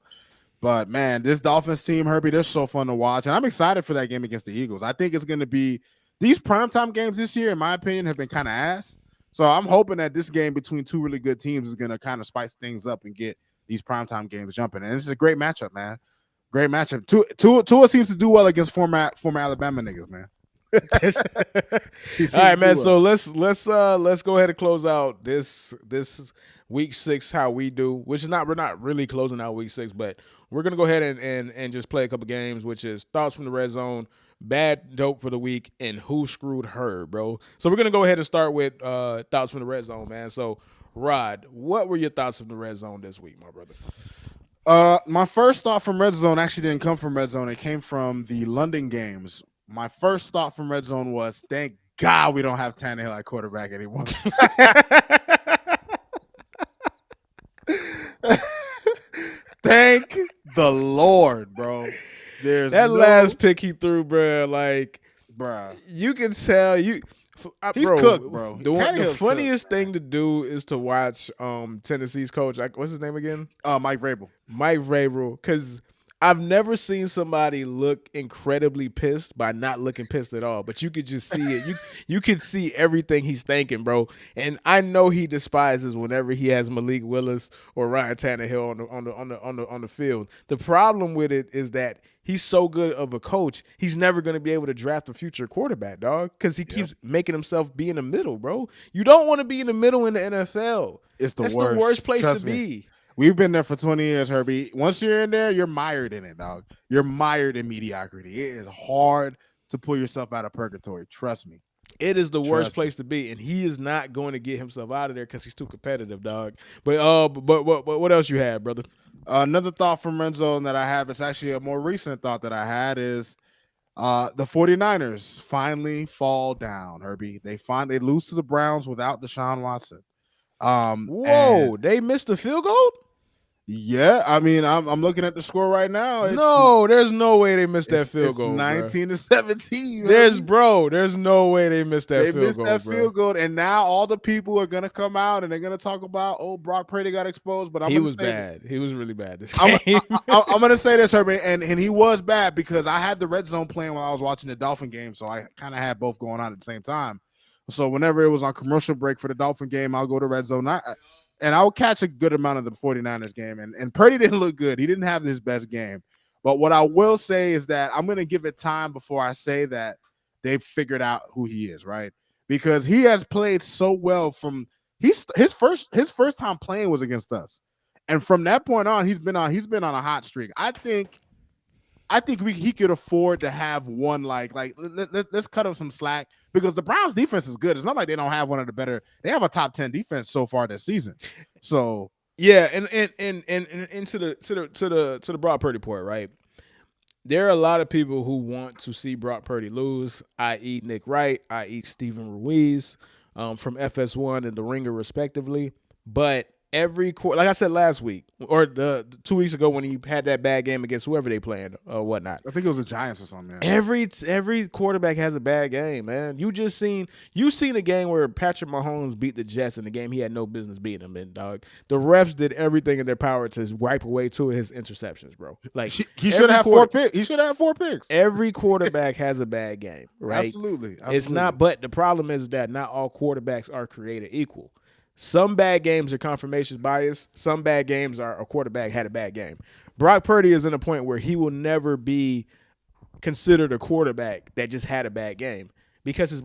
but man, this Dolphins team, Herbie, they're so fun to watch. And I'm excited for that game against the Eagles. I think it's going to be these primetime games this year, in my opinion, have been kind of ass. So I'm hoping that this game between two really good teams is going to kind of spice things up and get these primetime games jumping. And this is a great matchup, man. Great matchup. Tua seems to do well against former Alabama niggas, man. All right, man. So let's go ahead and close out this week 6 how we do, which is we're not really closing out week 6, but we're gonna go ahead and just play a couple games, which is thoughts from the red zone, bad dope for the week, and who screwed her, bro. So we're gonna go ahead and start with thoughts from the red zone, man. So Rod, what were your thoughts from the red zone this week, my brother? My first thought from red zone actually didn't come from red zone. It came from the London games. My first thought from red zone was, thank God we don't have Tannehill at quarterback anymore. Thank the Lord, bro. There's that last pick he threw, bro. Like, bro, you can tell he's cooked, bro. The funniest thing to do is to watch Tennessee's coach. What's his name again? Mike Vrabel. Mike Vrabel, because I've never seen somebody look incredibly pissed by not looking pissed at all. But you could just see it. You could see everything he's thinking, bro. And I know he despises whenever he has Malik Willis or Ryan Tannehill on the field. The problem with it is that he's so good of a coach, he's never going to be able to draft a future quarterback, dog, because he keeps making himself be in the middle, bro. You don't want to be in the middle in the NFL. That's the worst place Trust to me. be. We've been there for 20 years, Herbie. Once you're in there, you're mired in it, dog. You're mired in mediocrity. It is hard to pull yourself out of purgatory. Trust me. It is the worst place to be, and he is not going to get himself out of there because he's too competitive, dog. But what else you had, brother? Another thought from red zone that I have, it's actually a more recent thought that I had, is the 49ers finally fall down, Herbie. They lose to the Browns without Deshaun Watson. Whoa, they missed the field goal? Yeah, I mean, I'm looking at the score right now. There's no way they missed that field goal. 19-17. There's no way they missed that field goal. Field goal, and now all the people are gonna come out and they're gonna talk about, Brock Purdy got exposed. But he was bad. He was really bad this game. I'm gonna say this, Herbie, and he was bad because I had the red zone playing while I was watching the Dolphin game, so I kind of had both going on at the same time. So whenever it was on commercial break for the Dolphin game, I'll go to red zone. And I'll catch a good amount of the 49ers game. And Purdy didn't look good. He didn't have his best game. But what I will say is that I'm going to give it time before I say that they've figured out who he is, right? Because he has played so well from his first time playing was against us. And from that point on, he's been on a hot streak. I think he could afford to have one let's cut him some slack, because the Browns defense is good. It's not like they don't have one of the better. They have a top 10 defense so far this season. So yeah, and to the Brock Purdy point, right? There are a lot of people who want to see Brock Purdy lose, i.e. Nick Wright, i.e. Steven Ruiz, from FS1 and The Ringer respectively. But every quarter, like I said last week or the 2 weeks ago when he had that bad game against whoever they playing or whatnot. I think it was the Giants or something. Yeah. Every quarterback has a bad game, man. You seen a game where Patrick Mahomes beat the Jets in the game he had no business beating them in, dog. The refs did everything in their power to wipe away 2 of his interceptions, bro. Like he should have 4 picks. He should have 4 picks. Every quarterback has a bad game, right? Absolutely. It's not, but the problem is that not all quarterbacks are created equal. Some bad games are confirmation bias. Some bad games are a quarterback had a bad game. Brock Purdy is in a point where he will never be considered a quarterback that just had a bad game because his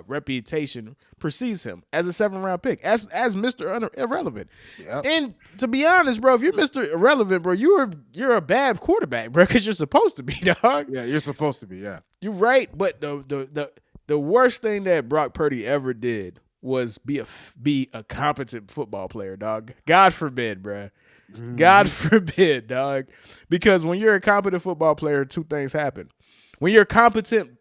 reputation precedes him as a 7th-round pick, as Mr. Irrelevant. Yep. And to be honest, bro, if you're Mr. Irrelevant, bro, you're a bad quarterback, bro, because you're supposed to be, dog. Yeah, you're supposed to be. Yeah, you're right, but the worst thing that Brock Purdy ever did was be a competent football player, dog. God forbid, bruh. Mm-hmm. God forbid, dog. Because when you're a competent football player, 2 things happen. When you're competent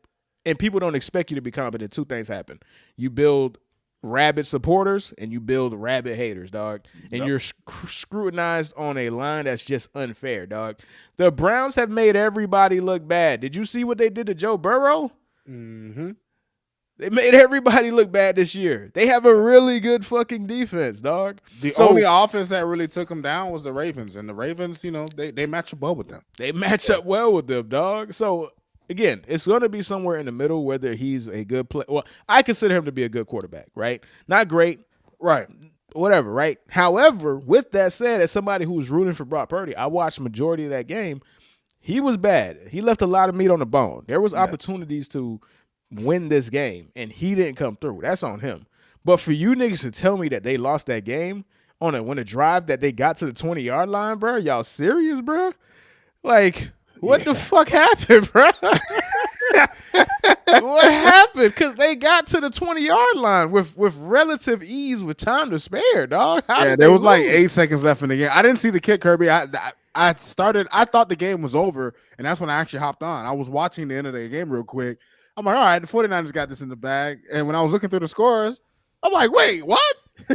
and people don't expect you to be competent, 2 things happen. You build rabid supporters and you build rabid haters, dog. And you're scrutinized on a line that's just unfair, dog. The Browns have made everybody look bad. Did you see what they did to Joe Burrow? Mm-hmm. They made everybody look bad this year. They have a really good fucking defense, dog. The only offense that really took them down was the Ravens. And the Ravens, they match up well with them. They match up well with them, dog. So again, it's going to be somewhere in the middle, whether he's a good player. Well, I consider him to be a good quarterback, right? Not great, Right. whatever, right? However, with that said, as somebody who was rooting for Brock Purdy, I watched majority of that game. He was bad. He left a lot of meat on the bone. There was opportunities to win this game, and he didn't come through. That's on him. But for you niggas to tell me that they lost that game when a drive that they got to the 20-yard line, bro, y'all serious, bro? Like, what the fuck happened, bro? What happened? Because they got to the 20-yard line with relative ease with time to spare, dog. There was like 8 seconds left in the game. I didn't see the kick, Kirby. I thought the game was over, and that's when I actually hopped on. I was watching the end of the game real quick. I'm like, all right, the 49ers got this in the bag. And when I was looking through the scores, I'm like, wait, what?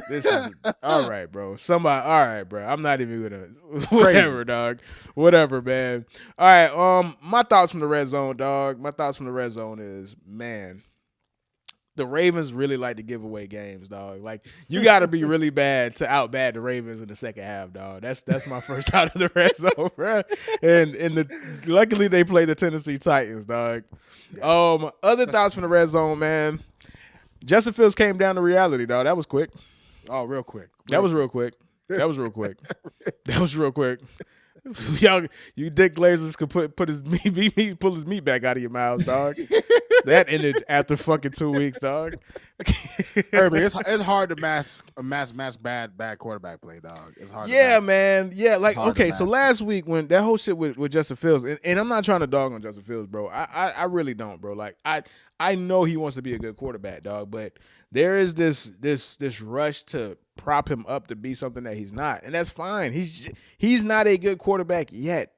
This is all right, bro. All right, bro. I'm not even gonna whatever, dog. Whatever, man. All right. My thoughts from the red zone, dog. My thoughts from the red zone is, man, the Ravens really like to give away games, dog. Like, you got to be really bad to outbat the Ravens in the second half, dog. That's my first thought of the red zone, bro. And luckily they play the Tennessee Titans, dog. Other thoughts from the red zone, man. Justin Fields came down to reality, dog. That was quick. Oh, real quick. That was real quick. Y'all, you dick glazers could pull his meat back out of your mouth, dog. That ended after fucking 2 weeks, dog. Herbie, it's hard to mask bad quarterback play, dog. It's hard. Yeah, man. Yeah, like okay. So last week when that whole shit with Justin Fields, and I'm not trying to dog on Justin Fields, bro. I really don't, bro. Like I know he wants to be a good quarterback, dog, but there is this rush to prop him up to be something that he's not, and that's fine. He's not a good quarterback yet.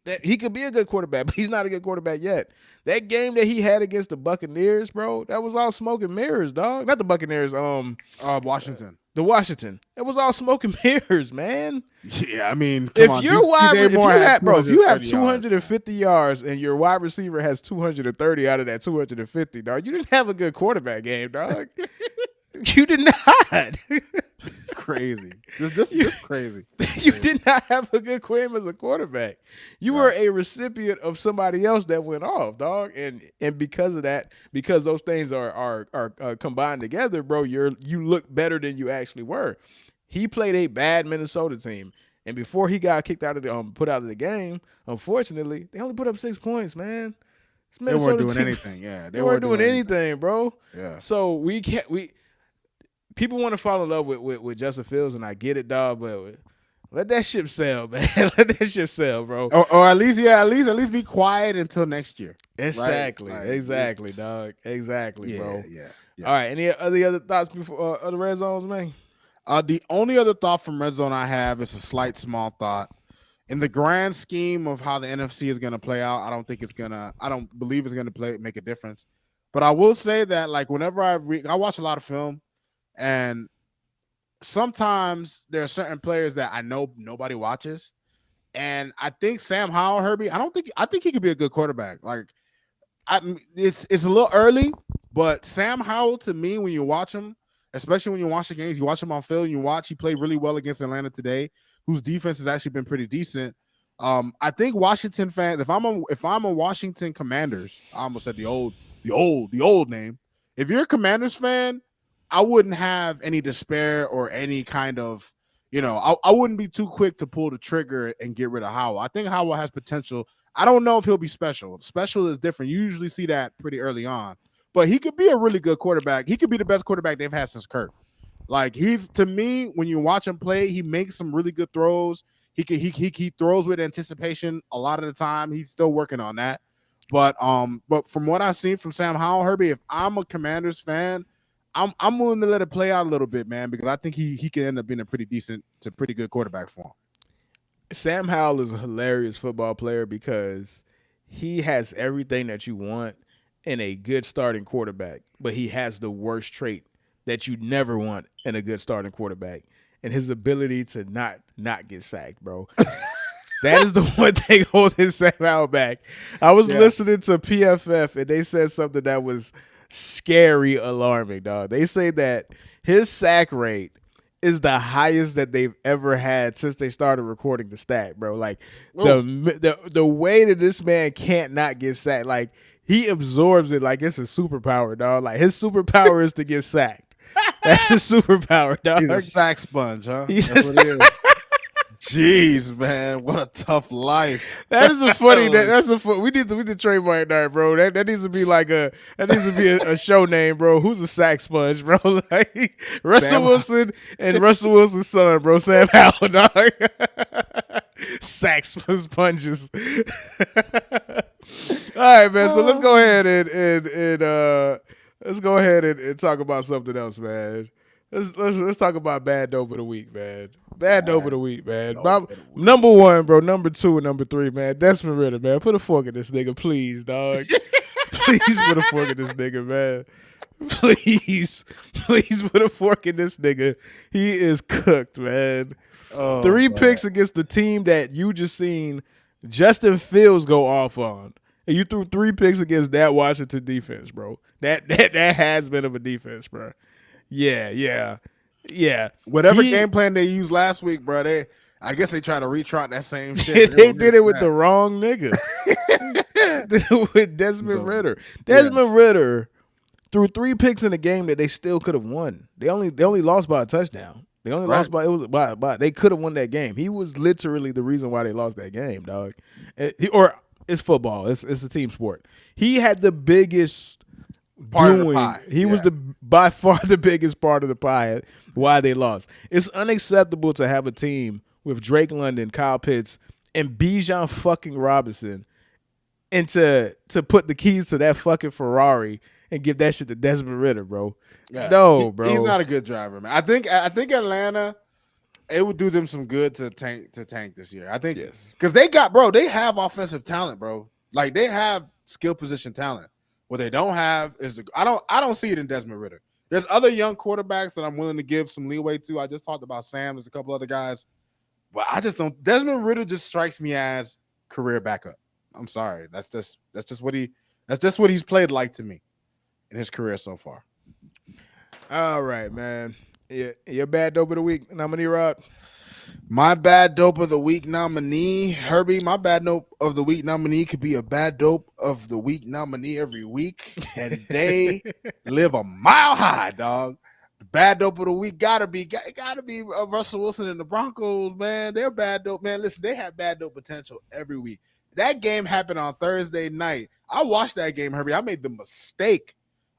That he could be a good quarterback, but he's not a good quarterback yet. That game that he had against the Buccaneers, bro, that was all smoke and mirrors, dog. Not the Buccaneers, Washington. The Washington. It was all smoke and mirrors, man. Yeah, I mean, if you have 250 yards and your wide receiver has 230 out of that 250, dog, you didn't have a good quarterback game, dog. You did not. Crazy. This is crazy. You did not have a good game as a quarterback. You were a recipient of somebody else that went off, dog. And because of that, because those things are combined together, bro, you look better than you actually were. He played a bad Minnesota team, and before he got kicked out of the put out of the game, unfortunately, they only put up 6 points, man. They weren't doing anything. Yeah, they weren't doing anything, bro. Yeah. So people want to fall in love with Justin Fields, and I get it, dog, but let that ship sail, man. Let that ship sail, bro. Or at least be quiet until next year. Exactly. Right? Exactly, dog. Exactly, bro. Yeah. All right. Any other thoughts before other red zones, man? The only other thought from red zone I have is a slight small thought. In the grand scheme of how the NFC is going to play out, I don't believe it's going to make a difference. But I will say that, like, whenever I watch a lot of film, and sometimes there are certain players that I know nobody watches, and I think Sam Howell, Herbie, I think he could be a good quarterback. Like, it's a little early, but Sam Howell, to me, when you watch him, especially when you watch the games, you watch him on film, he played really well against Atlanta today, whose defense has actually been pretty decent. I think Washington fans, if I'm a Washington Commanders, I almost said the old name. If you're a Commanders fan, I wouldn't have any despair or any kind of, I wouldn't be too quick to pull the trigger and get rid of Howell. I think Howell has potential. I don't know if he'll be special. Special is different. You usually see that pretty early on. But he could be a really good quarterback. He could be the best quarterback they've had since Kirk. Like, to me, when you watch him play, he makes some really good throws. He throws with anticipation a lot of the time. He's still working on that. But from what I've seen from Sam Howell, Herbie, if I'm a Commanders fan, I'm willing to let it play out a little bit, man, because I think he can end up being a pretty decent to pretty good quarterback for him. Sam Howell is a hilarious football player because he has everything that you want in a good starting quarterback, but he has the worst trait that you never want in a good starting quarterback, and his ability to not get sacked, bro. That is the one thing holding Sam Howell back. I was listening to PFF, and they said something that was scary alarming, dog. They say that his sack rate is the highest that they've ever had since they started recording the stat, bro. Like Ooh. the way that this man can't not get sacked, like he absorbs it like it's a superpower, dog. Like his superpower is to get sacked. That's his superpower, dog. He's a sack sponge, huh? He's That's what he is. Jeez, man, what a tough life. That is a funny. That's a fun. We need to trademark that, bro. That needs to be like a show name, bro. Who's a sack sponge, bro? Like Russell Wilson and Russell Wilson's son, bro. Sam Howell, dog. Sack sponges. All right, man. So let's go ahead and talk about something else, man. Let's talk about bad dope of the week, man. Bad dope of the week, man. Number one, bro. Number two and number three, man. Desmond Ridder, man. Put a fork in this nigga, please, dog. Please put a fork in this nigga, man. Please put a fork in this nigga. He is cooked, man. Oh, 3 man. picks against the team that you just seen Justin Fields go off on. And you threw 3 picks against that Washington defense, bro. That has been of a defense, bro. Yeah. Whatever game plan they used last week, bro, I guess they try to retrot that same shit. They did it with the wrong nigga. Did it with Desmond Ridder. Desmond Ridder threw 3 picks in a game that they still could have won. They only lost by a touchdown. They only lost by they could have won that game. He was literally the reason why they lost that game, dog. It's football. It's a team sport. He had the biggest part of the pie. He was by far the biggest part of the pie why they lost. It's unacceptable to have a team with Drake London, Kyle Pitts, and Bijan fucking Robinson, and to put the keys to that fucking Ferrari and give that shit to Desmond Ridder, bro. Yeah. No, bro. He's not a good driver, man. I think Atlanta, it would do them some good to tank this year. I think because they have offensive talent, bro. Like they have skill position talent. What they don't have is I don't see it in Desmond Ridder. There's other young quarterbacks that I'm willing to give some leeway to. I just talked about Sam. There's a couple other guys, but I just don't. Desmond Ridder just strikes me as career backup. I'm sorry. That's just what he's played like to me in his career so far. All right, man. Yeah, your bad dope of the week nominee, Rod. My bad dope of the week nominee, Herbie. My bad dope of the week nominee could be a bad dope of the week nominee every week, and they live a mile high, dog. The bad dope of the week gotta be Russell Wilson and the Broncos, man. They're bad dope, man. Listen, they have bad dope potential every week. That game happened on Thursday night. I watched that game, Herbie. I made the mistake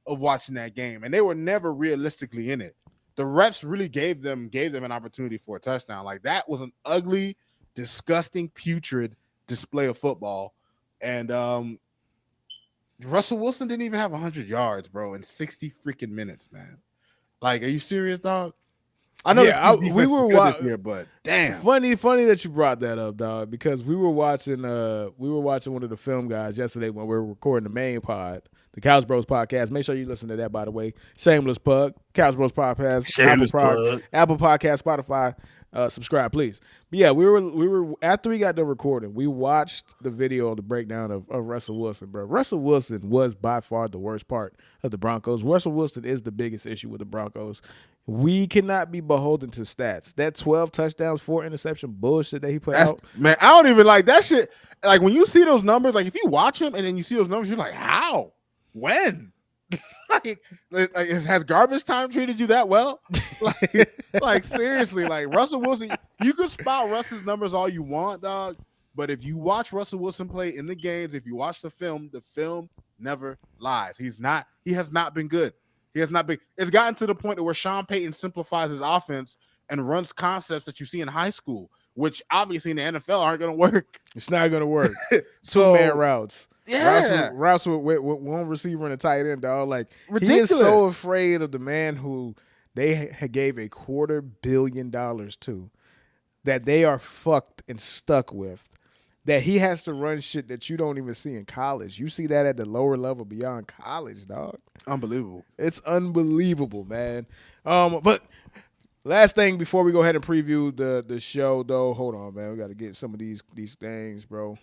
of watching that game, and they were never realistically in it. The refs really gave them an opportunity for a touchdown. Like that was an ugly, disgusting, putrid display of football. And Russell Wilson didn't even have 100 yards, bro, in 60 freaking minutes, man. Like, are you serious, dog? I know we were watching here, but damn. Funny that you brought that up, dog, because we were watching one of the film guys yesterday when we were recording the main pod, the Couch Bros podcast. Make sure you listen to that, by the way. Shameless plug. Couch Bros podcast. Apple Podcast, Spotify. Subscribe, please. But yeah, we were after we got done recording, we watched the video of the breakdown of Russell Wilson, bro. Russell Wilson was by far the worst part of the Broncos. Russell Wilson is the biggest issue with the Broncos. We cannot be beholden to stats. That 12 touchdowns, 4 interception bullshit that he put out. Man, I don't even like that shit. Like when you see those numbers, like if you watch them and then you see those numbers, you're like, how? When? like has garbage time treated you that well? like seriously, like Russell Wilson, you can spout Russ's numbers all you want, dog. But if you watch Russell Wilson play in the games, if you watch the film never lies. He has not been good. He has not been. It's gotten to the point where Sean Payton simplifies his offense and runs concepts that you see in high school, which obviously in the NFL aren't going to work. It's not going to work. Two-man routes. Yeah. Routes with one receiver and a tight end, dog. Like, ridiculous. He is so afraid of the man who they gave $250 million to, that they are fucked and stuck with, that he has to run shit that you don't even see in college. You see that at the lower level beyond college, dog. Unbelievable. It's unbelievable, man. But last thing before we go ahead and preview the show, though. Hold on, man. We got to get some of these things, bro.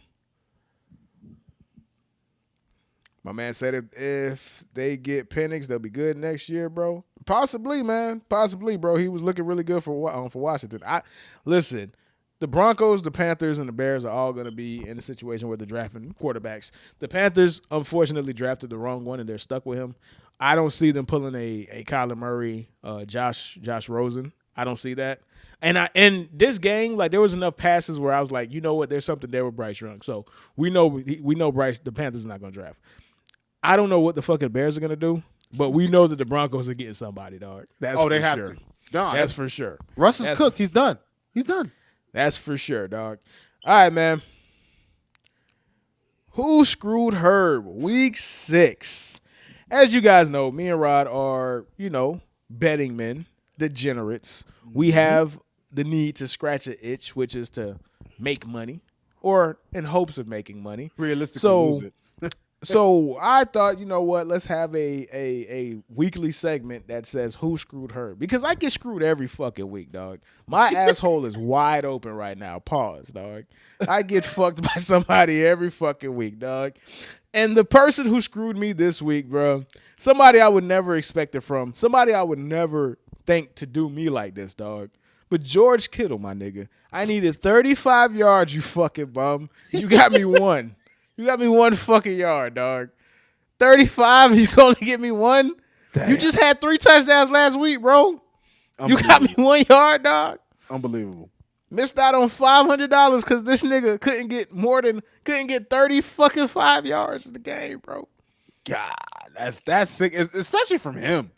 My man said if they get Penix, they'll be good next year, bro. Possibly, man. Possibly, bro. He was looking really good for Washington. Listen. The Broncos, the Panthers, and the Bears are all going to be in a situation where they're drafting quarterbacks. The Panthers, unfortunately, drafted the wrong one, and they're stuck with him. I don't see them pulling a Kyler Murray, Josh Rosen. I don't see that. And in this game, like there was enough passes where I was like, you know what, there's something there with Bryce Young. So we know Bryce, the Panthers, are not going to draft. I don't know what the fucking Bears are going to do, but we know that the Broncos are getting somebody, dog. That's they for have sure. to. No, that's for sure. Russ is cooked. He's done. That's for sure, dog. All right, man. Who screwed Herb? Week 6. As you guys know, me and Rod are, betting men, degenerates. We have the need to scratch an itch, which is to make money or in hopes of making money. Realistically, lose it. So I thought, you know what? Let's have a weekly segment that says who screwed her, because I get screwed every fucking week, dog. My asshole is wide open right now. Pause, dog. I get fucked by somebody every fucking week, dog. And the person who screwed me this week, bro, somebody I would never expect it from, somebody I would never think to do me like this, dog. But George Kittle, my nigga, I needed 35 yards, you fucking bum. You got me one. You got me 1 fucking yard, dog. 35, you can only get me 1? Damn. You just had 3 touchdowns last week, bro. You got me 1 yard, dog. Unbelievable. Missed out on $500 because this nigga couldn't get 30 fucking 5 yards in the game, bro. God, that's sick, especially from him.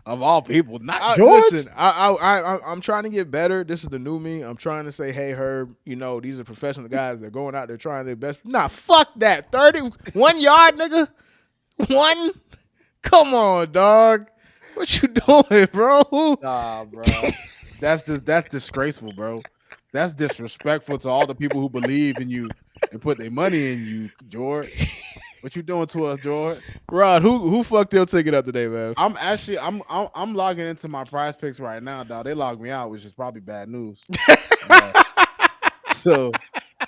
Of all people, not George. Listen, I'm trying to get better. This is the new me. I'm trying to say, hey, Herb, these are professional guys. They're going out there trying their best. Nah, fuck that. 31 yard, nigga. 1? Come on, dog. What you doing, bro? Nah, bro. That's disgraceful, bro. That's disrespectful to all the people who believe in you and put their money in you, George. What you doing to us, George? Rod, who fucked your ticket up today, man? I'm logging into my Prize Picks right now, dog. They logged me out, which is probably bad news. So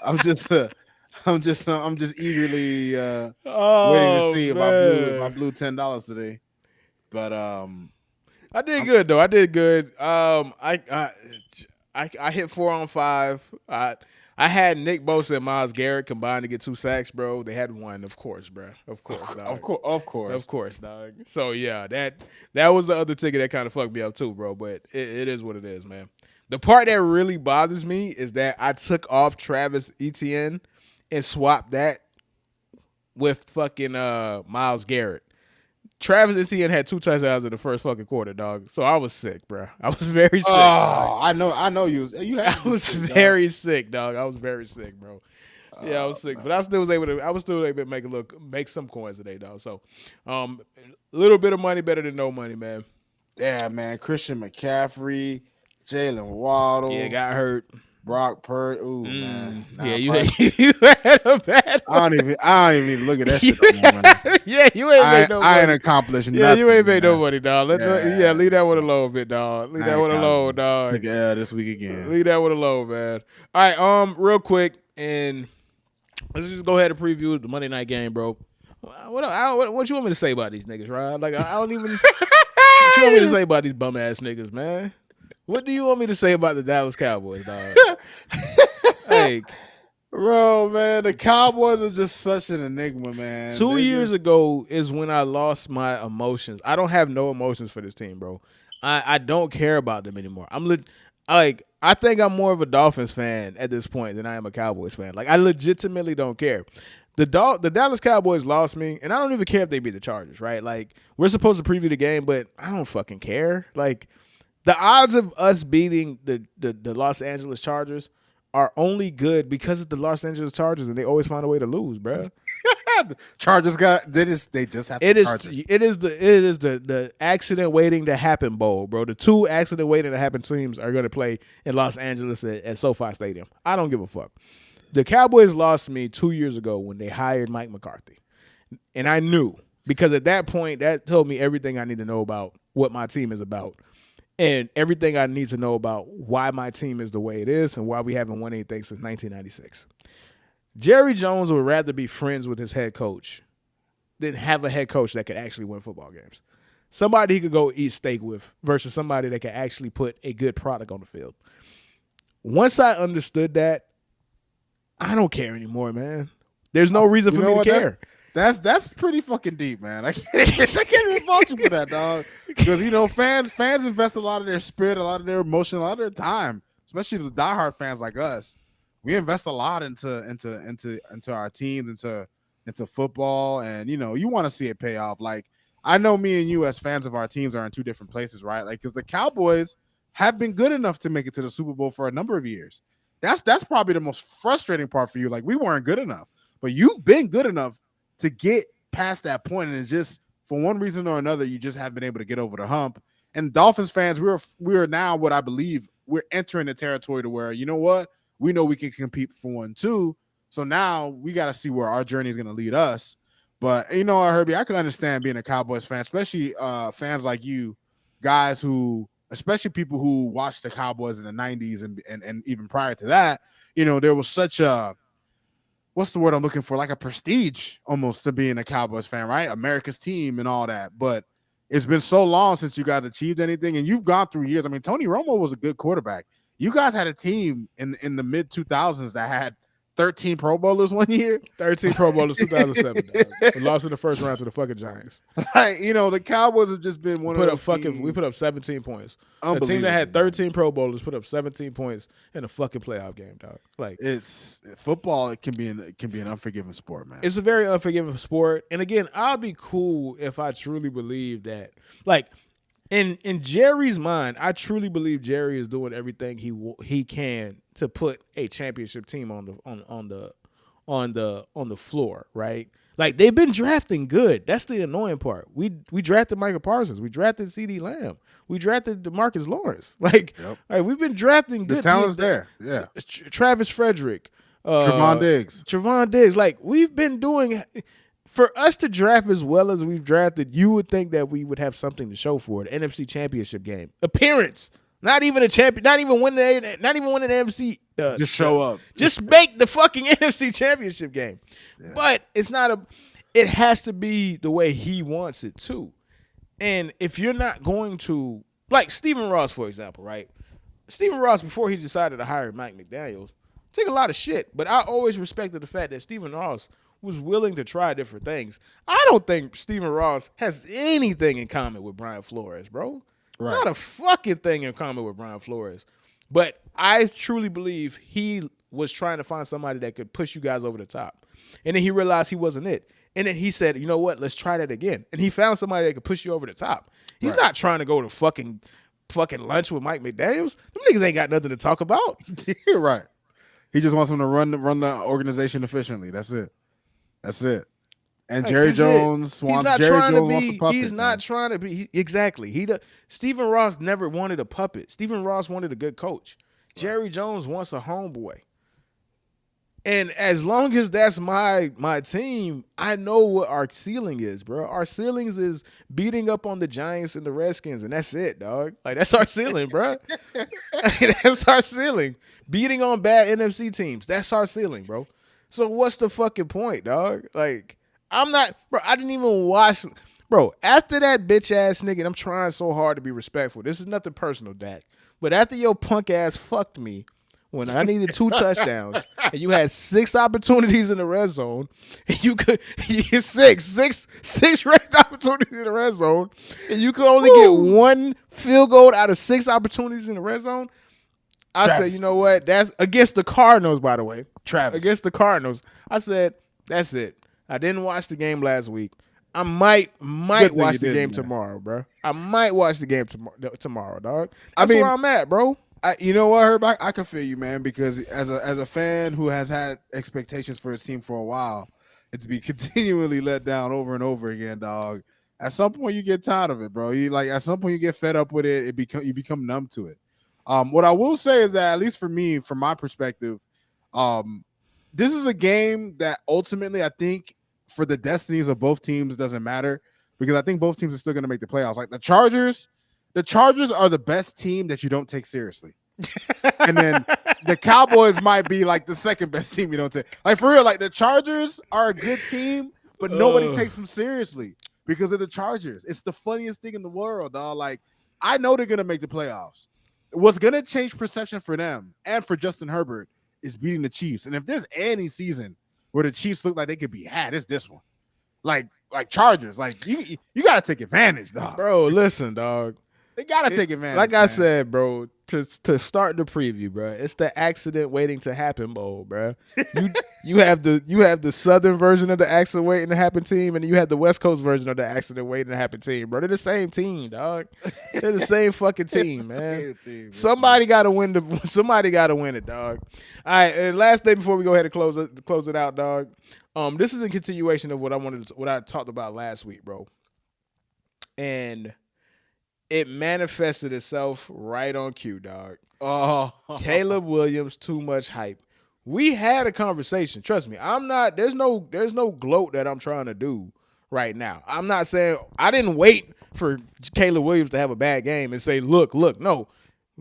I'm just eagerly waiting to see if I blew $10 today. But I did good though. I did good. I hit 4 on 5. I had Nick Bosa and Myles Garrett combined to get 2 sacks, bro. They had 1, of course, bro. Of course, dog. Of course, dog. So yeah, that was the other ticket that kind of fucked me up too, bro. But it is what it is, man. The part that really bothers me is that I took off Travis Etienne and swapped that with fucking Myles Garrett. Travis Etienne had 2 touchdowns in the first fucking quarter, dog. So I was sick, bro. I was very sick. Oh, dog. I know you. I was very sick, dog. I was very sick, bro. Yeah, I was sick, but I was still able to make some coins today, dog. So, a little bit of money better than no money, man. Yeah, man. Christian McCaffrey, Jalen Waddle. Yeah, got hurt. Brock Purdy. Ooh, man. Nah, yeah, you had a bad one. I don't even need to look at that shit no more, man. Yeah, you ain't made no money. I ain't accomplished nothing. Yeah, you ain't made no money, dog. Leave that one alone, bit, dog. Leave that one alone, dog. Take a L this week again. Leave that one alone, man. All right, real quick, and let's just go ahead and preview the Monday night game, bro. What you want me to say about these niggas, Rod? Like, I don't even. What you want me to say about these bum ass niggas, man? What do you want me to say about the Dallas Cowboys, dog? Hey, bro, man, the Cowboys are just such an enigma, man. 2 years ago is when I lost my emotions. I don't have no emotions for this team, bro. I don't care about them anymore. I think I'm more of a Dolphins fan at this point than I am a Cowboys fan. Like, I legitimately don't care. The Dallas Cowboys lost me, and I don't even care if they beat the Chargers, right? Like, we're supposed to preview the game, but I don't fucking care. Like, the odds of us beating the Los Angeles Chargers are only good because it's the Los Angeles Chargers, and they always find a way to lose, bro. Chargers they just have. It is the accident waiting to happen bowl, bro. The 2 accident waiting to happen teams are going to play in Los Angeles at SoFi Stadium. I don't give a fuck. The Cowboys lost me 2 years ago when they hired Mike McCarthy, and I knew because at that point that told me everything I need to know about what my team is about. And everything I need to know about why my team is the way it is and why we haven't won anything since 1996. Jerry Jones would rather be friends with his head coach than have a head coach that could actually win football games. Somebody he could go eat steak with versus somebody that can actually put a good product on the field. Once I understood that, I don't care anymore, man. There's no reason for me to care. That's pretty fucking deep, man. I can't even fault you for that, dog. Because fans invest a lot of their spirit, a lot of their emotion, a lot of their time, especially the diehard fans like us. We invest a lot into our teams, into football, and you want to see it pay off. Like I know me and you as fans of our teams are in two different places, right? Like because the Cowboys have been good enough to make it to the Super Bowl for a number of years. That's probably the most frustrating part for you. Like we weren't good enough, but you've been good enough to get past that point, and it's just for one reason or another, you just haven't been able to get over the hump. And Dolphins fans, we're now what I believe we're entering the territory to where we know we can compete for 1-2. So now we got to see where our journey is going to lead us. But Herbie, I can understand being a Cowboys fan, especially fans like you, guys who, especially people who watched the Cowboys in the '90s and even prior to that, there was such a what's the word I'm looking for? Like a prestige almost to being a Cowboys fan, right? America's team and all that. But it's been so long since you guys achieved anything, and you've gone through years. I mean, Tony Romo was a good quarterback. You guys had a team in the mid 2000s that had 13 Pro Bowlers one year. 13 Pro Bowlers 2007. We lost in the first round to the fucking Giants. Like, the Cowboys have just been one of those teams. We put up 17 points. A team that had 13 Pro Bowlers put up 17 points in a fucking playoff game, dog. Like it's football. It can be an unforgiving sport, man. It's a very unforgiving sport. And again, I'll be cool if I truly believe that, like. In Jerry's mind, I truly believe Jerry is doing everything he can to put a championship team on the floor, right? Like they've been drafting good. That's the annoying part. We drafted Michael Parsons, we drafted CeeDee Lamb, we drafted DeMarcus Lawrence. Like we've been drafting good. The talent's there, yeah. Travis Frederick, Trevon Diggs. Like we've been doing. For us to draft as well as we've drafted, you would think that we would have something to show for it. NFC Championship game appearance, not even a champion, not even win the NFC. Just show up, just make the fucking NFC Championship game. Yeah. But it's not it has to be the way he wants it too. And if you're not going to, like Stephen Ross, for example, right? Stephen Ross, before he decided to hire Mike McDaniels, took a lot of shit. But I always respected the fact that Stephen Ross was willing to try different things. I don't think Stephen Ross has anything in common with Brian Flores, bro. Right. Not a fucking thing in common with Brian Flores. But I truly believe he was trying to find somebody that could push you guys over the top. And then he realized he wasn't it. And then he said, you know what, let's try that again. And he found somebody that could push you over the top. He's not trying to go to fucking lunch with Mike McDaniels. Them niggas ain't got nothing to talk about. You're right. He just wants him to run the organization efficiently. That's it. And Jerry Jones wants a puppet. He's not trying to be exactly. Stephen Ross never wanted a puppet. Stephen Ross wanted a good coach. Right. Jerry Jones wants a homeboy. And as long as that's my team, I know what our ceiling is, bro. Our ceilings is beating up on the Giants and the Redskins, and that's it, dog. Like that's our ceiling, bro. That's our ceiling. Beating on bad NFC teams. That's our ceiling, bro. So what's the fucking point, dog? Like, I'm not, bro, I didn't even watch, bro, after that bitch ass nigga, and I'm trying so hard to be respectful. This is nothing personal, Dak. But after your punk ass fucked me when I needed 2 touchdowns and you had 6 opportunities in the red zone, and you get six red opportunities in the red zone, and you could only get 1 field goal out of 6 opportunities in the red zone. I said, you know what? That's against the Cardinals, by the way. Against the Cardinals. I said, that's it. I didn't watch the game last week. I might watch the game tomorrow, bro. I might watch the game tomorrow, dog. That's where I'm at, bro. You know what, Herb? I can feel you, man, because as a fan who has had expectations for his team for a while, it's be continually let down over and over again, dog. At some point, you get tired of it, bro. At some point, you get fed up with it. You become numb to it. What I will say is that, at least for me, from my perspective, this is a game that ultimately I think for the destinies of both teams doesn't matter, because I think both teams are still going to make the playoffs. Like the Chargers are the best team that you don't take seriously. And then the Cowboys might be like the second best team you don't take. Like for real, like the Chargers are a good team, but nobody takes him seriously because of the Chargers. It's the funniest thing in the world, dog. Like, I know they're gonna make the playoffs. What's gonna change perception for them and for Justin Herbert is beating the Chiefs. And if there's any season where the Chiefs look like they could be had, it's this one. Like Chargers, like you gotta take advantage, dog. Bro, listen, dog. They gotta take advantage. Like I said, bro, to start the preview, bro, it's the accident waiting to happen bowl, bro. You have the southern version of the accident waiting to happen team, and you have the West Coast version of the accident waiting to happen team, bro. They're the same team, dog. They're the same fucking team, man. Somebody gotta win somebody gotta win it, dog. All right, and last day before we go ahead and close it out, dog. This is a continuation of what I talked about last week, bro. And it manifested itself right on cue, dog. Oh, Caleb Williams, too much hype. We had a conversation. Trust me, there's no gloat that I'm trying to do right now. I'm not saying I didn't wait for Caleb Williams to have a bad game and say, look. No,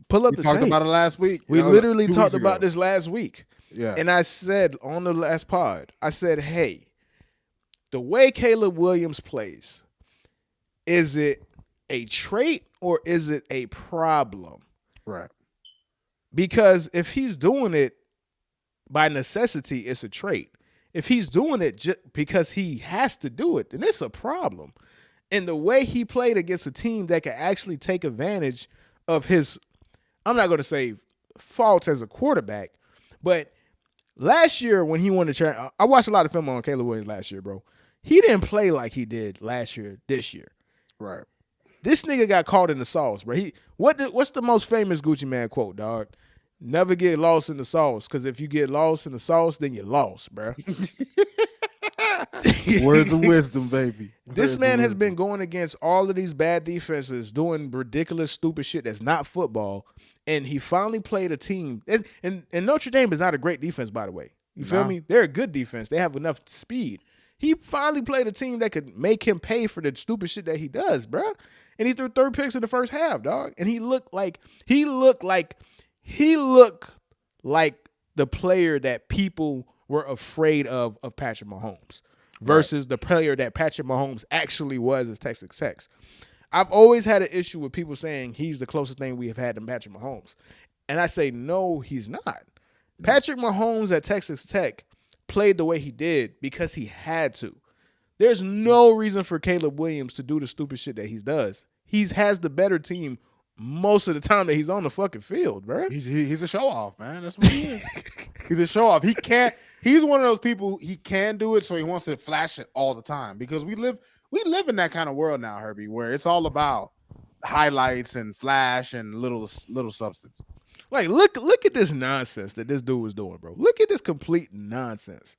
pull up the tape. We talked about it last week. We literally talked about this last week. Yeah. And I said on the last pod, I said, hey, the way Caleb Williams plays, is it a trait or is it a problem? Right. Because if he's doing it by necessity, it's a trait. If he's doing it just because he has to do it, then it's a problem. And the way he played against a team that can actually take advantage of his, I'm not going to say faults as a quarterback, but last year when he won the championship, I watched a lot of film on Caleb Williams last year, bro. He didn't play like he did last year, this year. Right. This nigga got caught in the sauce, bro. What's the most famous Gucci Man quote, dog? Never get lost in the sauce, because if you get lost in the sauce, then you're lost, bro. Words of wisdom, baby. This man has been going against all of these bad defenses, doing ridiculous, stupid shit that's not football, and he finally played a team. And Notre Dame is not a great defense, by the way. You feel me? They're a good defense. They have enough speed. He finally played a team that could make him pay for the stupid shit that he does, bro. And he threw 3 picks in the first half, dog. And he looked like the player that people were afraid of Patrick Mahomes versus the player that Patrick Mahomes actually was as Texas Tech. I've always had an issue with people saying he's the closest thing we have had to Patrick Mahomes. And I say, no, he's not. Patrick Mahomes at Texas Tech played the way he did because he had to. There's no reason for Caleb Williams to do the stupid shit that he does. He has the better team most of the time that he's on the fucking field, bro. He's a show off, man. That's what he is. He's a show off. He's one of those people, he can do it, so he wants to flash it all the time, because we live in that kind of world now, Herbie, where it's all about highlights and flash and little substance. Like, look at this nonsense that this dude was doing, bro. Look at this complete nonsense.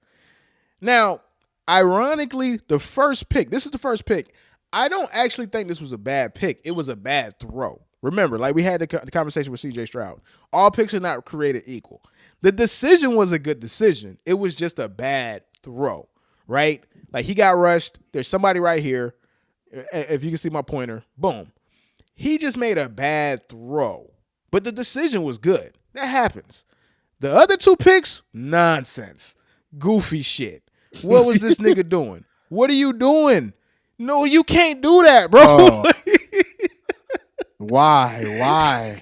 Now, ironically, this is the first pick. I don't actually think this was a bad pick. It was a bad throw. Remember, like we had the conversation with CJ Stroud. All picks are not created equal. The decision was a good decision. It was just a bad throw, right? Like, he got rushed. There's somebody right here. If you can see my pointer, boom. He just made a bad throw. But the decision was good. That happens. The other 2 picks, nonsense. Goofy shit. What was this nigga doing? What are you doing? No, you can't do that, bro. Oh. Why?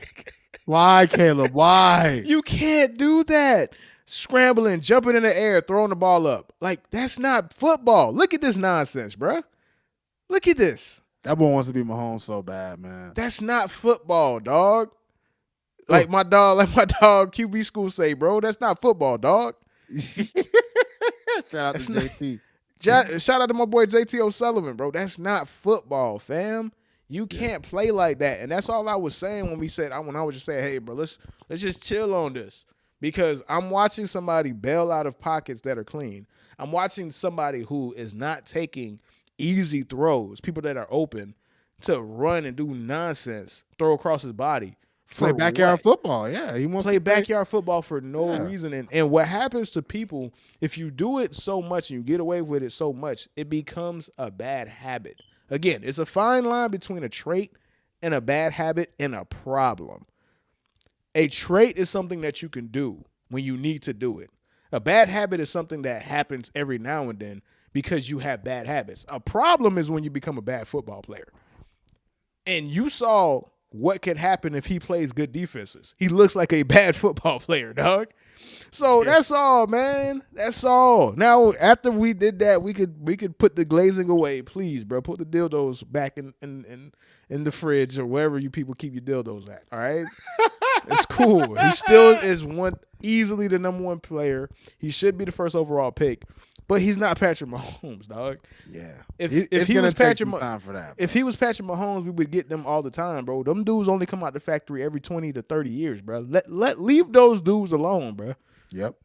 Why, Caleb? Why? You can't do that. Scrambling, jumping in the air, throwing the ball up. Like, that's not football. Look at this nonsense, bro. Look at this. That boy wants to be Mahomes so bad, man. That's not football, dog. Like my dog QB school say, bro, that's not football, dog. Shout out to JT. Shout out to my boy JT O'Sullivan, bro. That's not football, fam. You can't play like that. And that's all I was saying when I was just saying, hey, bro, let's just chill on this. Because I'm watching somebody bail out of pockets that are clean. I'm watching somebody who is not taking easy throws, people that are open, to run and do nonsense, throw across his body. Play backyard football, yeah. He wants play to backyard football for no reason. And what happens to people, if you do it so much and you get away with it so much, it becomes a bad habit. Again, it's a fine line between a trait and a bad habit and a problem. A trait is something that you can do when you need to do it. A bad habit is something that happens every now and then because you have bad habits. A problem is when you become a bad football player. And you saw what could happen if he plays good defenses. He looks like a bad football player, dog. So that's all, man. That's all. Now, after we did that, we could put the glazing away, please, bro. Put the dildos back in the fridge or wherever you people keep your dildos at. All right, it's cool. He still is easily the number one player. He should be the first overall pick, but he's not Patrick Mahomes, dog. Yeah. If It's he gonna was take Patrick, some time for that. if he was Patrick Mahomes, we would get them all the time, bro. Them dudes only come out the factory every 20 to 30 years, bro. Leave those dudes alone, bro. Yep.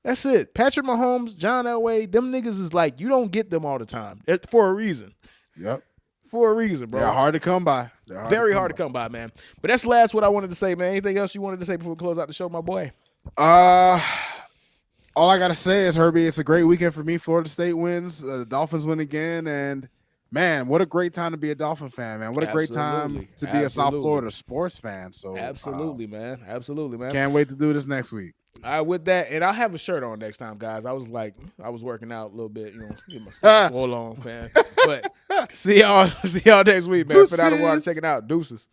That's it. Patrick Mahomes, John Elway, them niggas is like, you don't get them all the time. For a reason. Yep. For a reason, bro. They're hard to come by. Very hard to come by, man. But that's last what I wanted to say, man. Anything else you wanted to say before we close out the show, my boy? All I gotta say is, Herbie, it's a great weekend for me. Florida State wins. The Dolphins win again, and man, what a great time to be a Dolphin fan, man. What a great time to be a South Florida sports fan. So Absolutely, man. Can't wait to do this next week. All right, with that, and I'll have a shirt on next time, guys. I was working out a little bit, get my stuff swole on, man. But see y'all next week, man. Phin Outta checking out. Deuces.